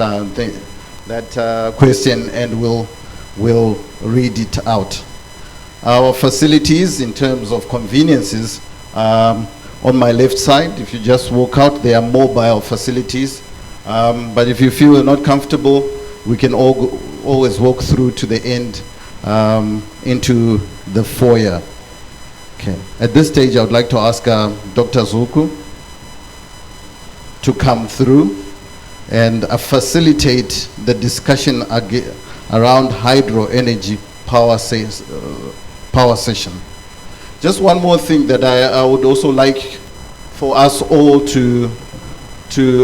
question and we'll read it out. Our facilities in terms of conveniences, on my left side, if you just walk out, there are mobile facilities. But if you feel not comfortable, we can always walk through to the end into the foyer. Okay. At this stage, I would like to ask Dr. Zuku to come through and facilitate the discussion around hydro energy power session. Just one more thing that I would also like for us all to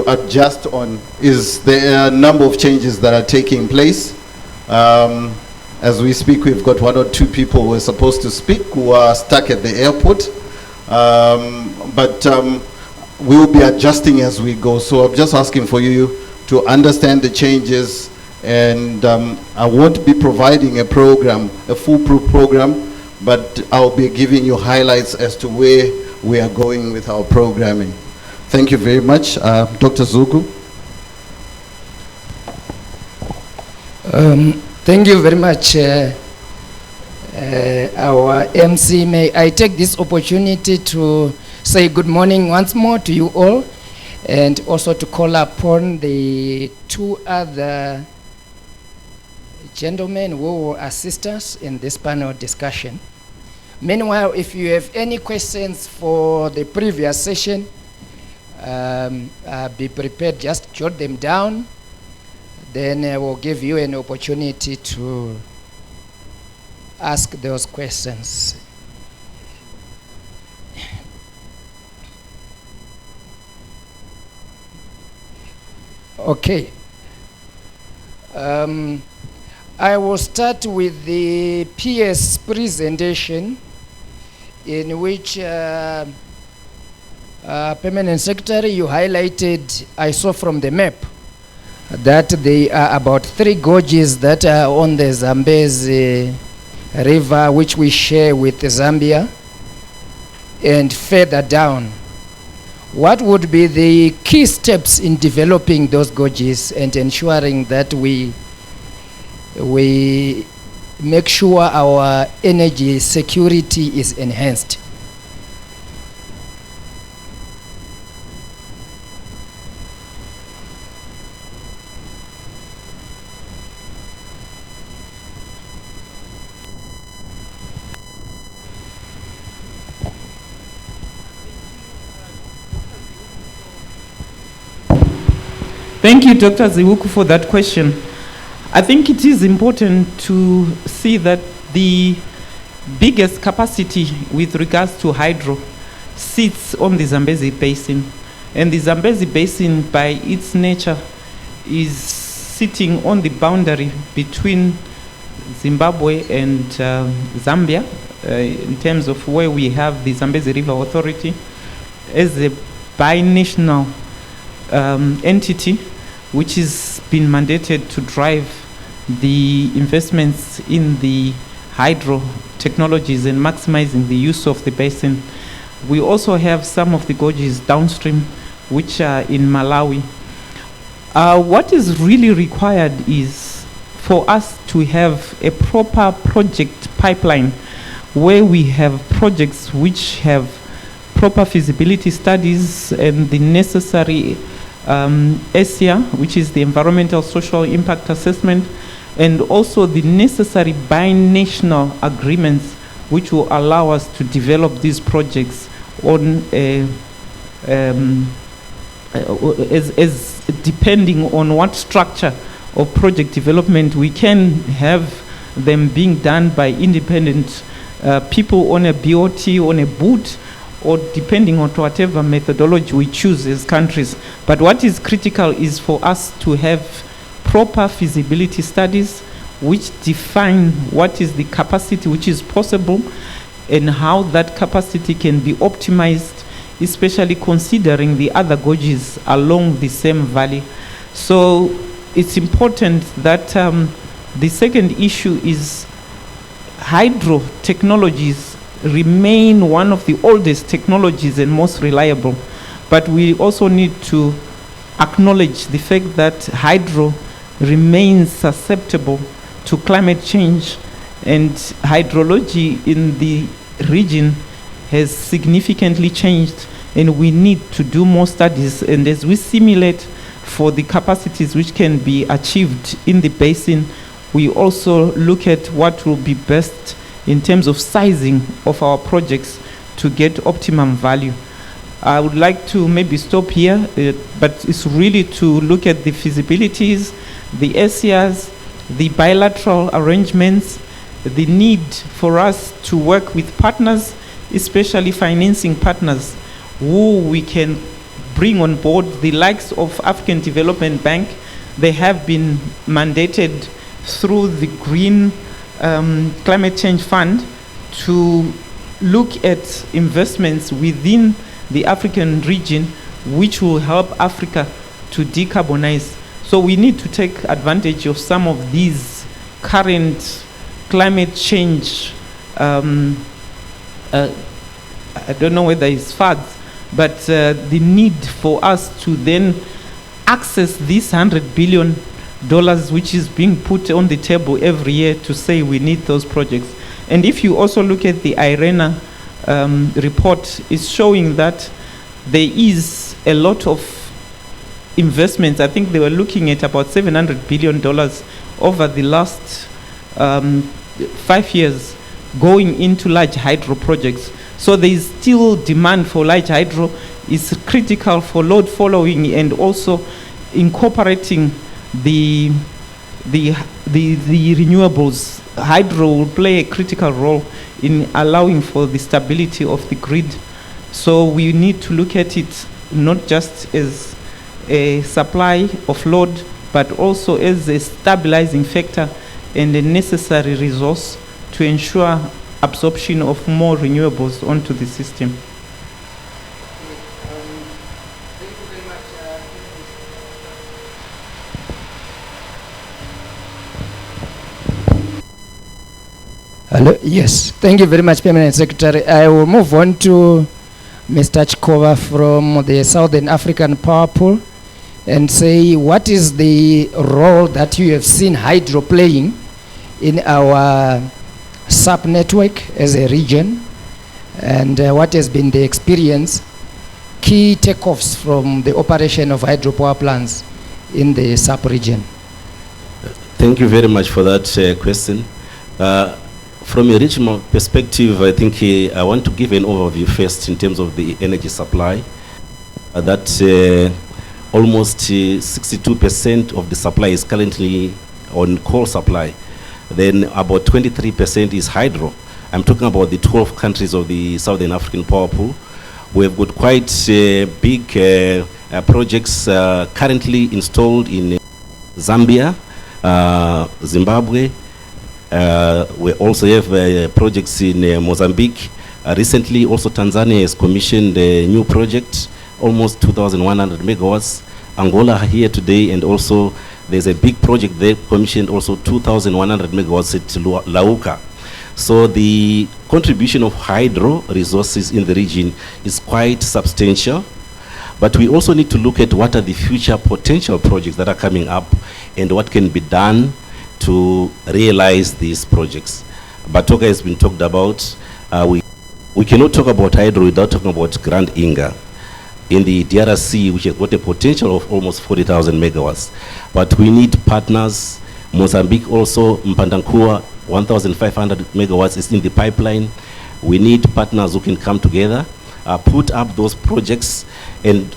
adjust on is there are a number of changes that are taking place. As we speak, we've got one or two people who are supposed to speak who are stuck at the airport. But we will be adjusting as we go. So I'm just asking for you to understand the changes, and I won't be providing a foolproof program, but I'll be giving you highlights as to where we are going with our programming. Thank you very much. Dr. Zugu. Thank you very much, our MC. May I take this opportunity to say good morning once more to you all, and also to call upon the two other gentlemen who will assist us in this panel discussion. Meanwhile, if you have any questions for the previous session, be prepared, just jot them down. Then we'll give you an opportunity to ask those questions. Okay. I will start with the PS presentation, in which Permanent Secretary, you highlighted, I saw from the map, that there are about 3 gorges that are on the Zambezi River, which we share with Zambia, and further down. What would be the key steps in developing those gorges and ensuring that we make sure our energy security is enhanced? Thank you, Dr. Ziwuku, for that question. I think it is important to see that the biggest capacity with regards to hydro sits on the Zambezi Basin. And the Zambezi Basin, by its nature, is sitting on the boundary between Zimbabwe and Zambia, in terms of where we have the Zambezi River Authority as a binational entity, which has been mandated to drive the investments in the hydro technologies and maximizing the use of the basin. We also have some of the gorges downstream, which are in Malawi. What is really required is for us to have a proper project pipeline where we have projects which have proper feasibility studies and the necessary ESIA, which is the Environmental Social Impact Assessment, and also the necessary binational agreements which will allow us to develop these projects on as depending on what structure of project development we can have them being done by independent people on a BOT, on a boot, or depending on whatever methodology we choose as countries. But what is critical is for us to have proper feasibility studies which define what is the capacity which is possible and how that capacity can be optimized, especially considering the other gorges along the same valley. So it's important that the second issue is hydro technologies remain one of the oldest technologies and most reliable, but we also need to acknowledge the fact that hydro remains susceptible to climate change, and hydrology in the region has significantly changed, and we need to do more studies. And as we simulate for the capacities which can be achieved in the basin, we also look at what will be best in terms of sizing of our projects to get optimum value. I would like to maybe stop here, but it's really to look at the feasibilities, the ESIAs, the bilateral arrangements, the need for us to work with partners, especially financing partners, who we can bring on board, the likes of African Development Bank. They have been mandated through the Green Climate Change Fund to look at investments within the African region which will help Africa to decarbonize. So we need to take advantage of some of these current climate change, I don't know whether it's fads, but the need for us to then access this $100 billion which is being put on the table every year to say we need those projects. And if you also look at the IRENA report, it's showing that there is a lot of investments. I think they were looking at about $700 billion over the last 5 years going into large hydro projects. So there is still demand for large hydro. It's critical for load following and also incorporating the renewables. Hydro will play a critical role in allowing for the stability of the grid. So we need to look at it not just as a supply of load, but also as a stabilizing factor and a necessary resource to ensure absorption of more renewables onto the system. Hello. Yes, thank you very much, Permanent Secretary. I will move on to Mr. Chikova from the Southern African Power Pool and say, what is the role that you have seen hydro playing in our SAP network as a region, and what has been the experience, key takeoffs from the operation of hydropower plants in the SAP region? Thank you very much for that question. From a regional perspective, I think I want to give an overview first in terms of the energy supply. That almost 62% of the supply is currently on coal supply. Then about 23% is hydro. I'm talking about the 12 countries of the Southern African Power Pool. We've got quite big projects currently installed in Zambia, Zimbabwe. We also have projects in Mozambique. Recently, also Tanzania has commissioned a new project, almost 2,100 megawatts. Angola here today, and also there's a big project they commissioned, also 2,100 megawatts at Lauka. So the contribution of hydro resources in the region is quite substantial. But we also need to look at what are the future potential projects that are coming up and what can be done to realize these projects. Batoka has been talked about. We cannot talk about hydro without talking about Grand Inga in the DRC, which has got a potential of almost 40,000 megawatts. But we need partners. Mozambique also, Mpandankua, 1,500 megawatts is in the pipeline. We need partners who can come together, put up those projects, and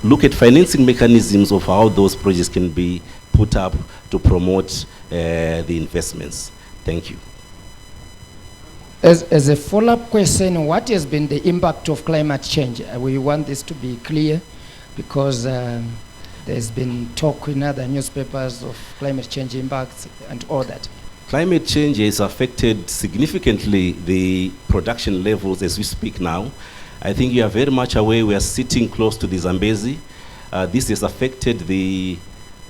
look at financing mechanisms of how those projects can be put up to promote the investments. Thank you. As a follow-up question, what has been the impact of climate change? We want this to be clear because there's been talk in other newspapers of climate change impacts and all that. Climate change has affected significantly the production levels as we speak now. I think you are very much aware we are sitting close to the Zambezi. This has affected the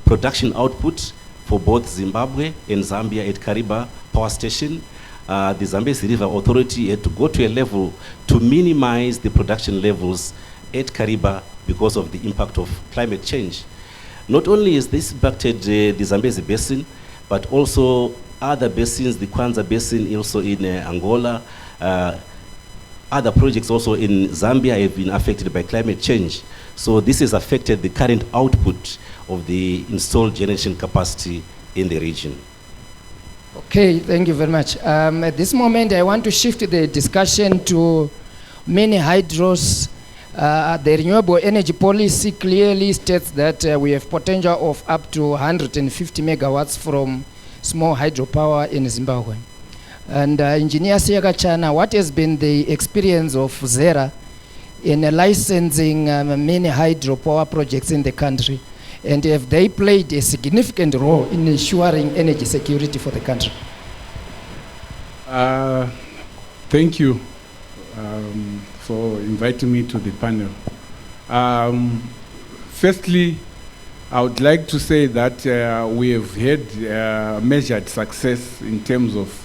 production output for both Zimbabwe and Zambia at Kariba Power Station. The Zambezi River Authority had to go to a level to minimize the production levels at Kariba because of the impact of climate change. Not only has this impacted the Zambezi Basin, but also other basins, the Kwanza Basin also in Angola. Other projects also in Zambia have been affected by climate change. So this has affected the current output of the installed generation capacity in the region. Okay, thank you very much. At this moment, I want to shift the discussion to mini hydros. The renewable energy policy clearly states that we have potential of up to 150 megawatts from small hydropower in Zimbabwe. And Engineer Siaka Chana, what has been the experience of ZERA in licensing many hydropower projects in the country? And have they played a significant role in ensuring energy security for the country? Thank you for inviting me to the panel. Firstly, I would like to say that we have had measured success in terms of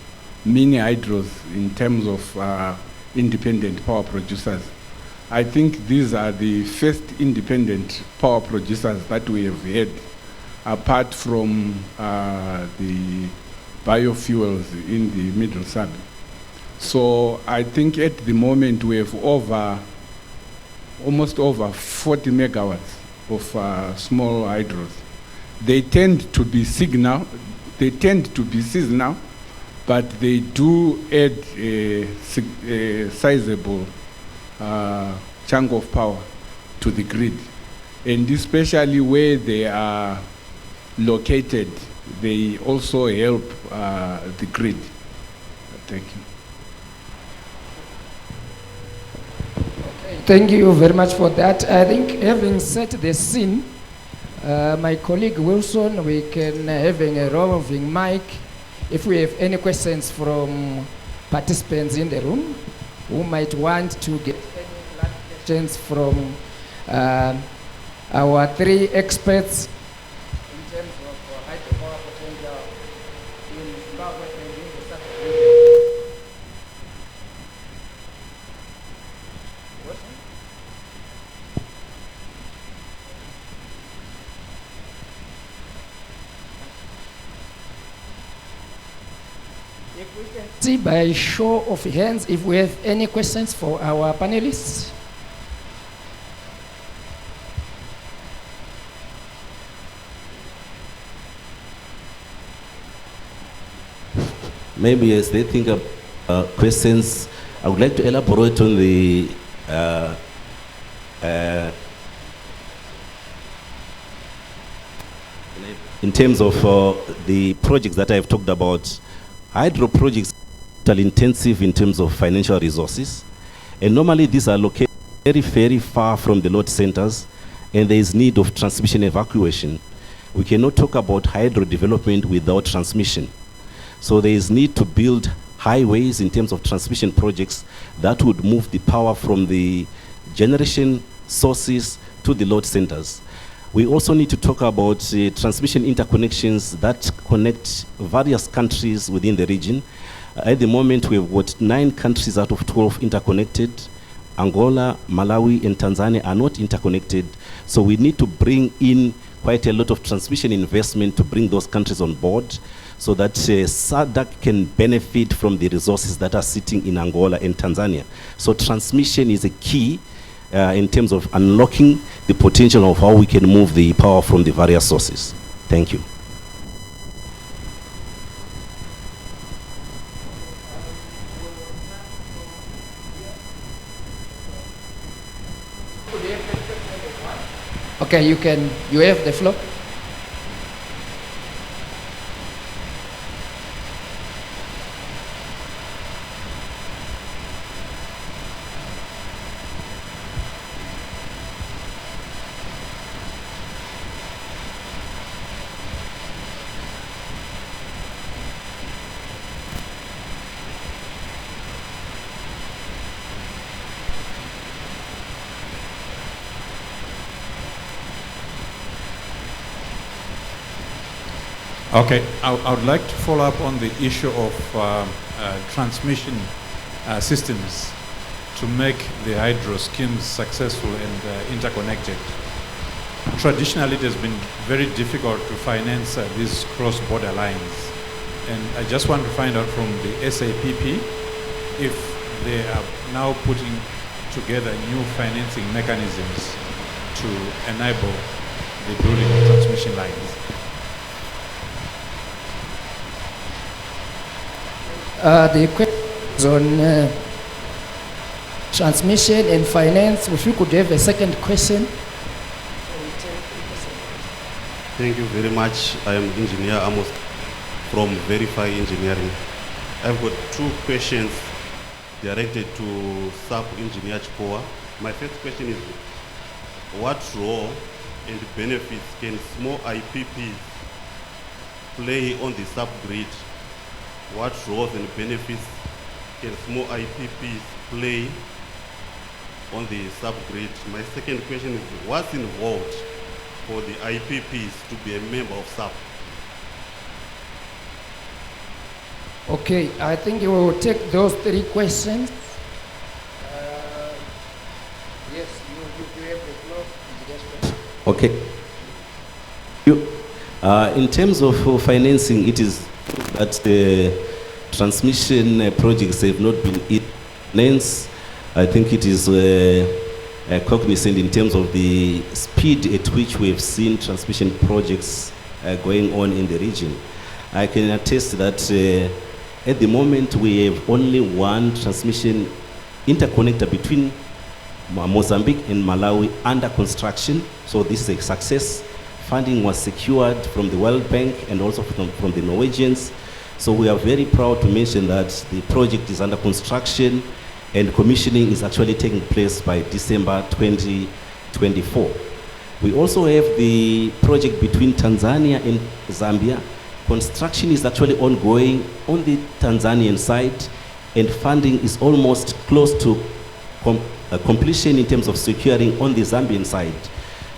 mini hydros, in terms of independent power producers. I think these are the first independent power producers that we have had, apart from the biofuels in the Middle Sub. So I think at the moment we have almost over 40 megawatts of small hydros. They tend to be seasonal, but they do add a sizable chunk of power to the grid. And especially where they are located, they also help the grid. Thank you. Thank you very much for that. I think having set the scene, my colleague Wilson, we can having a roving mic. If we have any questions from participants in the room who might want to get any questions from our three experts in terms of hydropower potential in Zimbabwe and in the South region. If we can see by show of hands if we have any questions for our panelists. Maybe as they think of questions, I would like to elaborate on the in terms of the projects that I've talked about. Hydro projects are intensive in terms of financial resources, and normally these are located very, very far from the load centers, and there is need of transmission evacuation. We cannot talk about hydro development without transmission. So there is need to build highways in terms of transmission projects that would move the power from the generation sources to the load centers. We also need to talk about transmission interconnections that connect various countries within the region. At the moment, we've got 9 countries out of 12 interconnected. Angola, Malawi, and Tanzania are not interconnected. So we need to bring in quite a lot of transmission investment to bring those countries on board, so that SADC can benefit from the resources that are sitting in Angola and Tanzania. So transmission is a key in terms of unlocking the potential of how we can move the power from the various sources. Thank you. Okay, you have the floor. Okay, I would like to follow up on the issue of transmission systems to make the hydro schemes successful and interconnected. Traditionally, it has been very difficult to finance these cross-border lines. And I just want to find out from the SAPP if they are now putting together new financing mechanisms to enable the building of transmission lines. The question is on transmission and finance. If you could have a second question. Thank you very much. I am Engineer Amos from Verify Engineering. I've got 2 questions directed to Sub-Engineer Chikoa. My first question is, what role and benefits can small IPPs play on the sub-grid? What roles and benefits can small IPPs play on the sub-grid? My second question is, what's involved for the IPPs to be a member of SAP? Okay, I think you will take those 3 questions. Yes, you have the floor. Okay. In terms of financing, it is that the transmission projects have not been financed. I think it is cognizant in terms of the speed at which we have seen transmission projects going on in the region. I can attest that At the moment, we have only one transmission interconnector between Mozambique and Malawi under construction. So this is a success. Funding was secured from the World Bank and also from the Norwegians. So we are very proud to mention that the project is under construction and commissioning is actually taking place by December 2024. We also have the project between Tanzania and Zambia. Construction is actually ongoing on the Tanzanian side, and funding is almost close to completion in terms of securing on the Zambian side.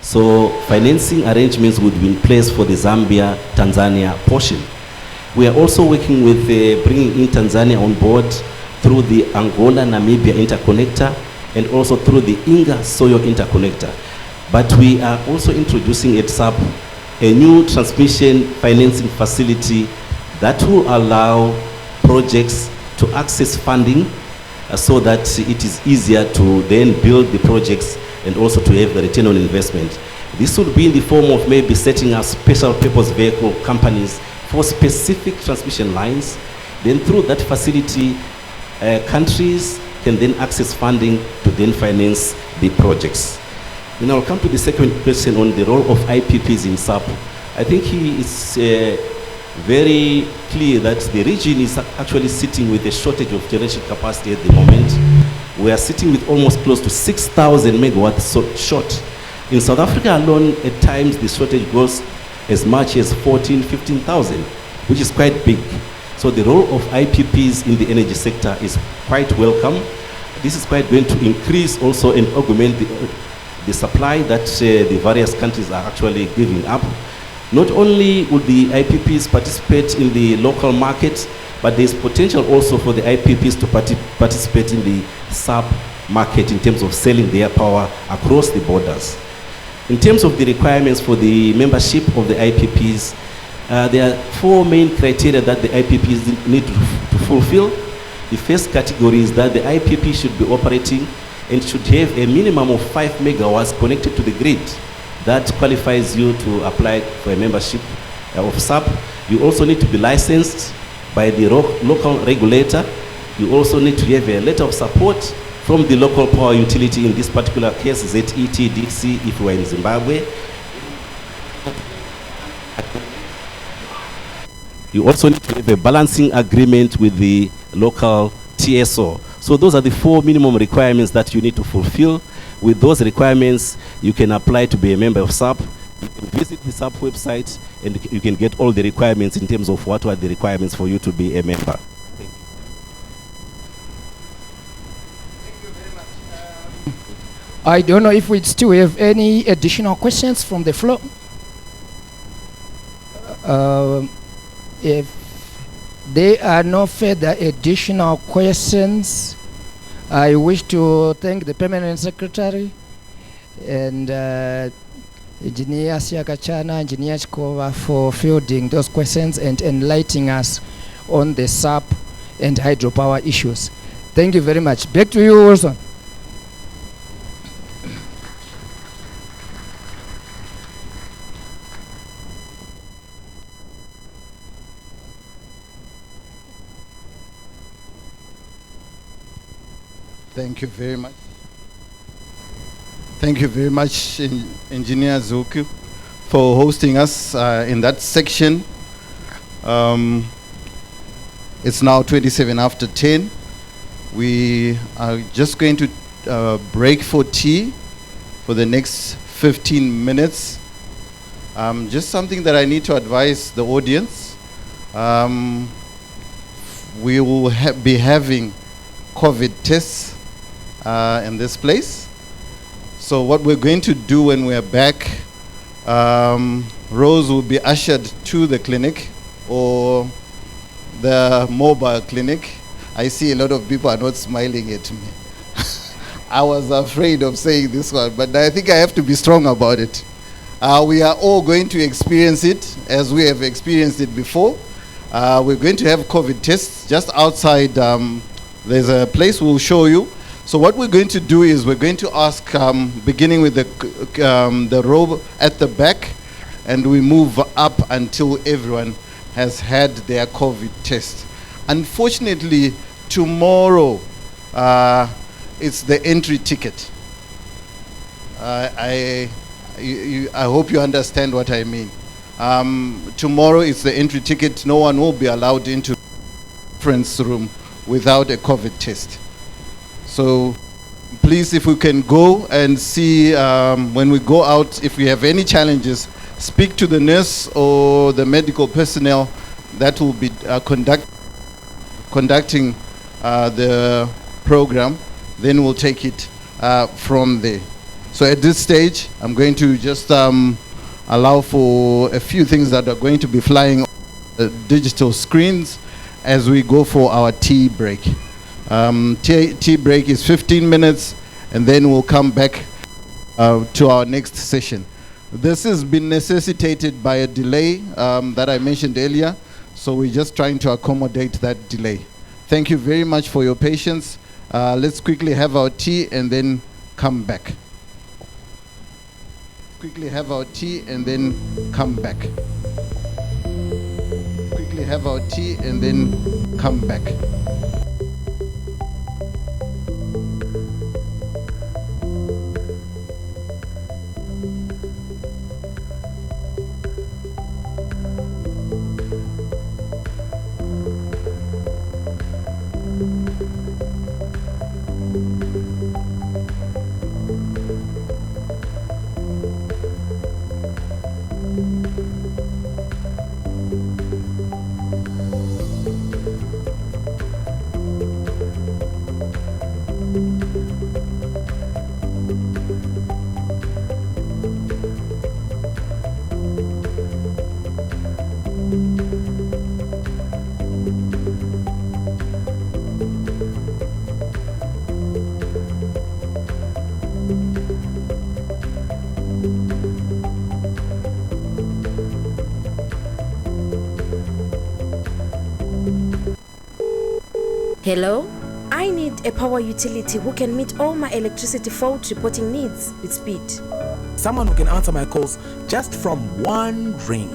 So financing arrangements would be in place for the Zambia-Tanzania portion. We are also working with bringing in Tanzania on board through the Angola-Namibia interconnector and also through the Inga-Soyo interconnector. But we are also introducing at SAP a new transmission financing facility that will allow projects to access funding so that it is easier to then build the projects and also to have the return on investment. This will be in the form of maybe setting up special purpose vehicle companies for specific transmission lines. Then through that facility, countries can then access funding to then finance the projects. And I'll come to the second question on the role of IPPs in SAP. I think it's very clear that the region is actually sitting with a shortage of generation capacity at the moment. We are sitting with almost close to 6,000 megawatts short. In South Africa alone, at times the shortage goes as much as 14,000, 15,000, which is quite big. So the role of IPPs in the energy sector is quite welcome. This is quite going to increase also and augment the supply that the various countries are actually giving up. Not only would the IPPs participate in the local market, but there's potential also for the IPPs to participate in the SAP market in terms of selling their power across the borders. In terms of the requirements for the membership of the IPPs, there are four main criteria that the IPPs need to fulfill. The first category is that the IPP should be operating and should have a minimum of 5 megawatts connected to the grid. That qualifies you to apply for a membership of SAP. You also need to be licensed by the local regulator. You also need to have a letter of support from the local power utility, in this particular case, ZETDC, if we are in Zimbabwe. You also need to have a balancing agreement with the local TSO. So those are the four minimum requirements that you need to fulfill. With those requirements, you can apply to be a member of SAP. You can visit the SAP website and you can get all the requirements in terms of what are the requirements for you to be a member. I don't know if we still have any additional questions from the floor. If there are no further additional questions, I wish to thank the Permanent Secretary and Engineer Siakachana, Engineer Chikova for fielding those questions and enlightening us on the SAP and hydropower issues. Thank you very much. Back to you, Wilson. Thank you very much. Thank you very much, Engineer Zuku, for hosting us in that section. It's now 27 after 10. We are just going to break for tea for the next 15 minutes. Just something that I need to advise the audience. We will be having COVID tests in this place. So what we're going to do when we're back, Rose will be ushered to the clinic or the mobile clinic. I see a lot of people are not smiling at me. I was afraid of saying this one, but I think I have to be strong about it. We are all going to experience it as we have experienced it before. We're going to have COVID tests just outside. There's a place we'll show you. So what we're going to do is we're going to ask, beginning with the row at the back, and we move up until everyone has had their COVID test. Unfortunately, tomorrow it's the entry ticket. I hope you understand what I mean. Tomorrow is the entry ticket. No one will be allowed into the conference room without a COVID test. So please, if we can go and see when we go out, if we have any challenges, speak to the nurse or the medical personnel that will be conducting the program. Then we'll take it from there. So at this stage, I'm going to just allow for a few things that are going to be flying on the digital screens as we go for our tea break. Tea break is 15 minutes, and then we'll come back to our next session. This has been necessitated by a delay that I mentioned earlier, so we're just trying to accommodate that delay. Thank you very much for your patience. Let's quickly have our tea and then come back. Quickly have our tea and then come back. Quickly have our tea and then come back. Hello? I need a power utility who can meet all my electricity fault reporting needs with speed. Someone who can answer my calls just from one ring.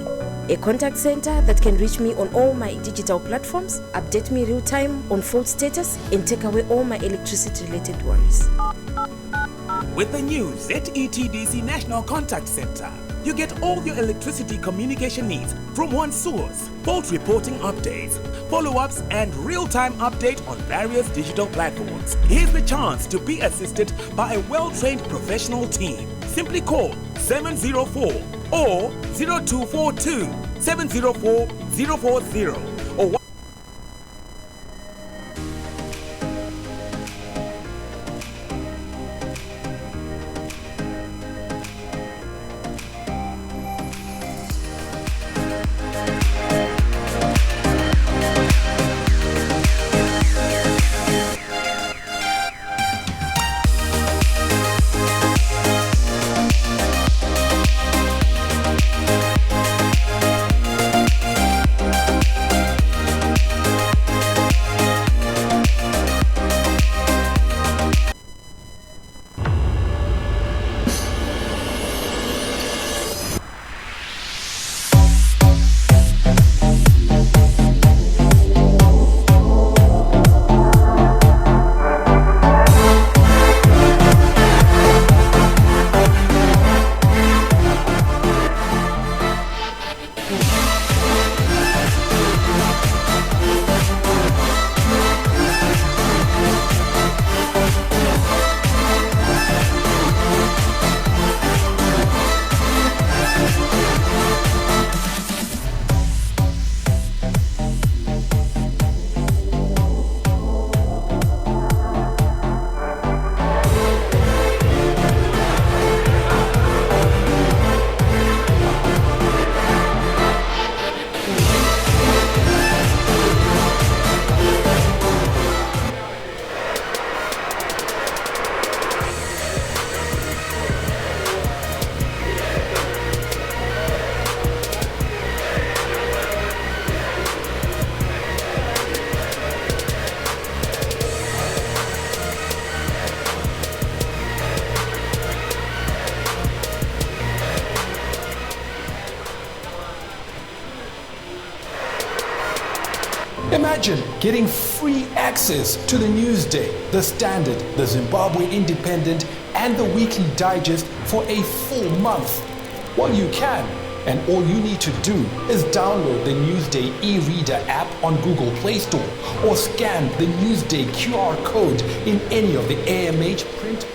A contact center that can reach me on all my digital platforms, update me real time on fault status, and take away all my electricity related worries. With the new ZETDC National Contact Center, you get all your electricity communication needs from one source. Fault reporting updates, follow-ups, and real-time update on various digital platforms. Here's the chance to be assisted by a well-trained professional team. Simply call 704 or 0242 704 040 or Imagine getting free access to the Newsday, the Standard, the Zimbabwe Independent, and the Weekly Digest for a full month. Well, you can, and all you need to do is download the Newsday e-reader app on Google Play Store or scan the Newsday QR code in any of the AMH print.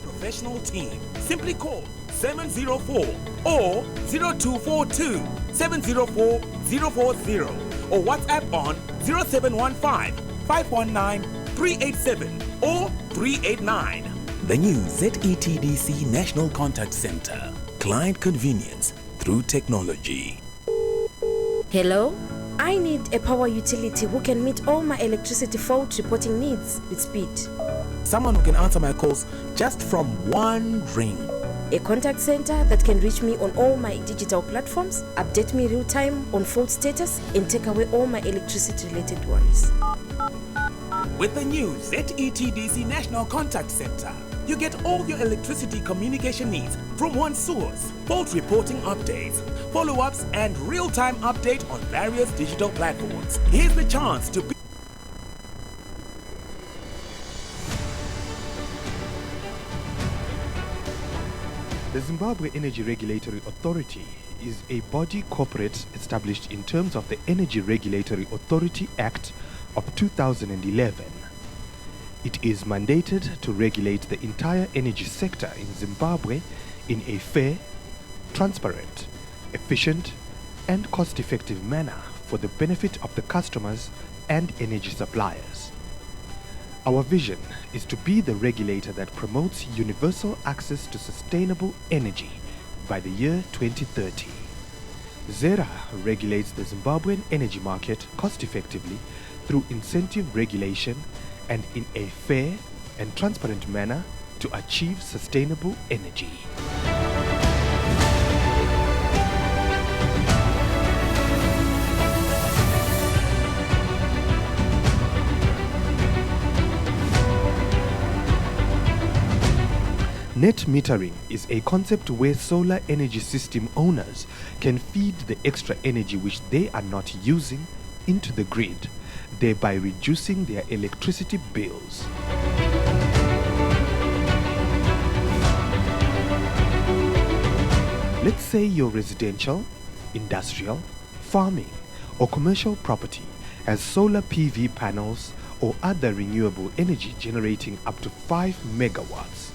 Professional team. Simply call 704 or 0242 704 040 or WhatsApp on 0715 519 387 or 389. The new ZETDC National Contact Center. Client convenience through technology. Hello? I need a power utility who can meet all my electricity fault reporting needs with speed. Someone who can answer my calls just from one ring. A contact center that can reach me on all my digital platforms, update me real time on fault status, and take away all my electricity related worries. With the new ZETDC National Contact Center, you get all your electricity communication needs from one source. Fault reporting updates, follow-ups, and real-time update on various digital platforms. Here's the chance to be The Zimbabwe Energy Regulatory Authority is a body corporate established in terms of the Energy Regulatory Authority Act of 2011. It is mandated to regulate the entire energy sector in Zimbabwe in a fair, transparent, efficient, and cost-effective manner for the benefit of the customers and energy suppliers. Our vision is to be the regulator that promotes universal access to sustainable energy by the year 2030. ZERA regulates the Zimbabwean energy market cost-effectively through incentive regulation and in a fair and transparent manner to achieve sustainable energy. Net metering is a concept where solar energy system owners can feed the extra energy which they are not using into the grid, thereby reducing their electricity bills. Let's say your residential, industrial, farming, or commercial property has solar PV panels or other renewable energy generating up to 5 megawatts.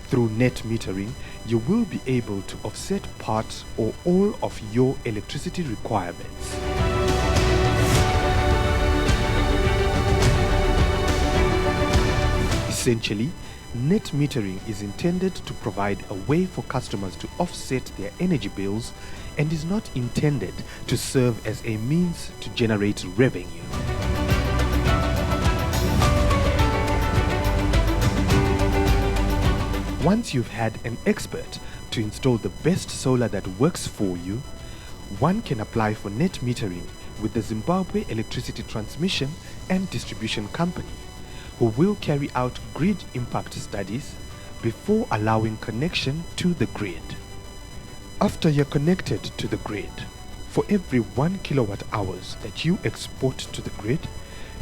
Through net metering, you will be able to offset part or all of your electricity requirements. Essentially, net metering is intended to provide a way for customers to offset their energy bills and is not intended to serve as a means to generate revenue. Once you've had an expert to install the best solar that works for you, one can apply for net metering with the Zimbabwe Electricity Transmission and Distribution Company, who will carry out grid impact studies before allowing connection to the grid. After you're connected to the grid, for every 1 kilowatt hours that you export to the grid,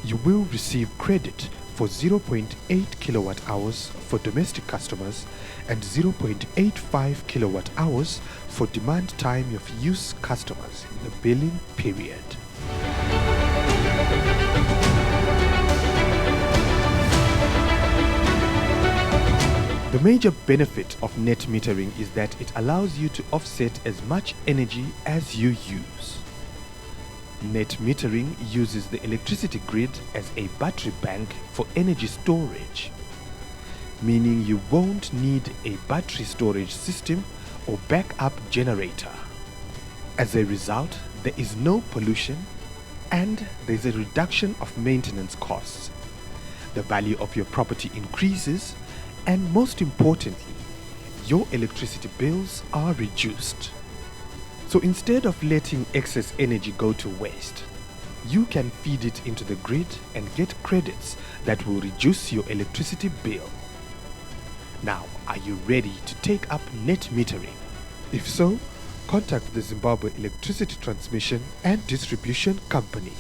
you will receive credit for 0.8 kilowatt hours for domestic customers and 0.85 kilowatt hours for demand time of use customers in the billing period. The major benefit of net metering is that it allows you to offset as much energy as you use. Net metering uses the electricity grid as a battery bank for energy storage, meaning you won't need a battery storage system or backup generator. As a result, there is no pollution and there's a reduction of maintenance costs. The value of your property increases, and most importantly, your electricity bills are reduced. So instead of letting excess energy go to waste, you can feed it into the grid and get credits that will reduce your electricity bill. Now, are you ready to take up net metering? If so, contact the Zimbabwe Electricity Transmission and Distribution Company.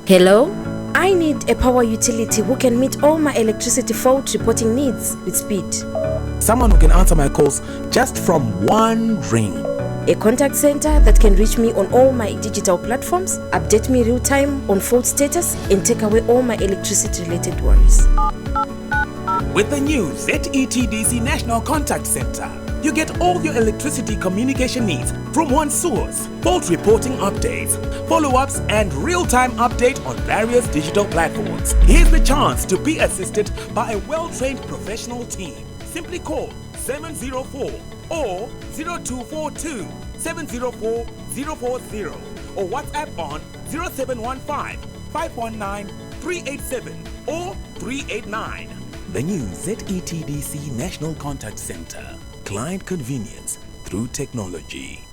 Hello? I need a power utility who can meet all my electricity fault reporting needs with speed. Someone who can answer my calls just from one ring. A contact center that can reach me on all my digital platforms, update me real time on fault status, and take away all my electricity related worries. With the new ZETDC National Contact Center, you get all your electricity communication needs from one source. Fault reporting updates, follow-ups, and real-time update on various digital platforms. Here's the chance to be assisted by a well-trained professional team. Simply call 704 or 0242 704 040 or WhatsApp on 0715 519 387 or 389. The new ZETDC National Contact Center. Client convenience through technology.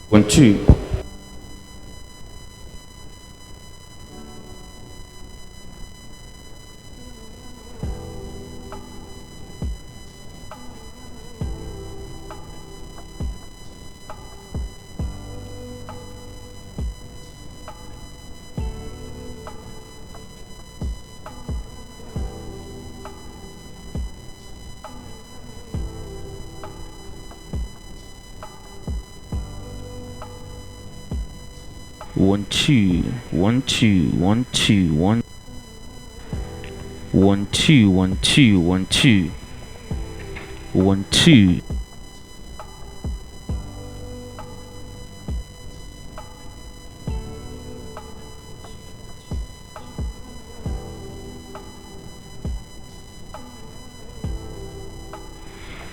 1, 2. One two, 1 2, 1 2, 1 1 2, 1 2, 1 2, 1 2.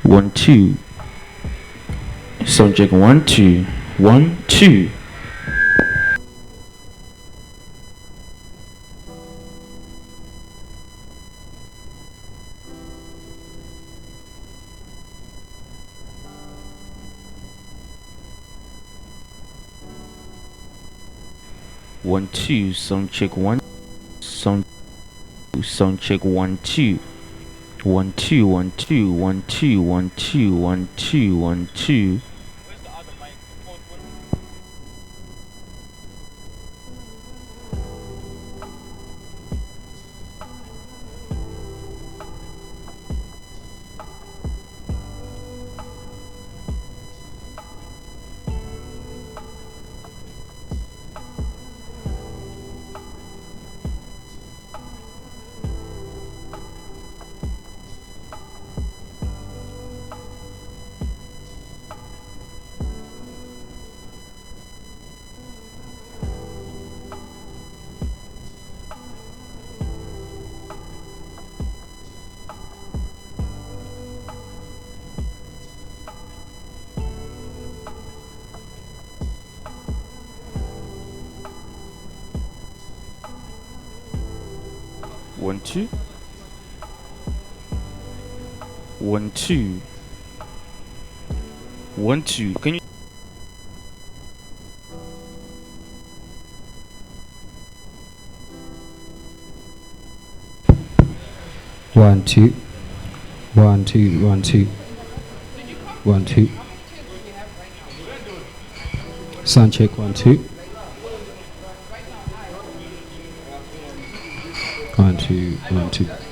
One two. Subject 1 2, 1 2. One two, sound check one, sound check 1 2, 1 2, 1 2, 1 2, 1 2, 1 2, 1 2. One two, 1 2, 1 2. Can you? One two, 1 2, 1 2, 1 2. Sound check 1 2. 1 2, 1 2.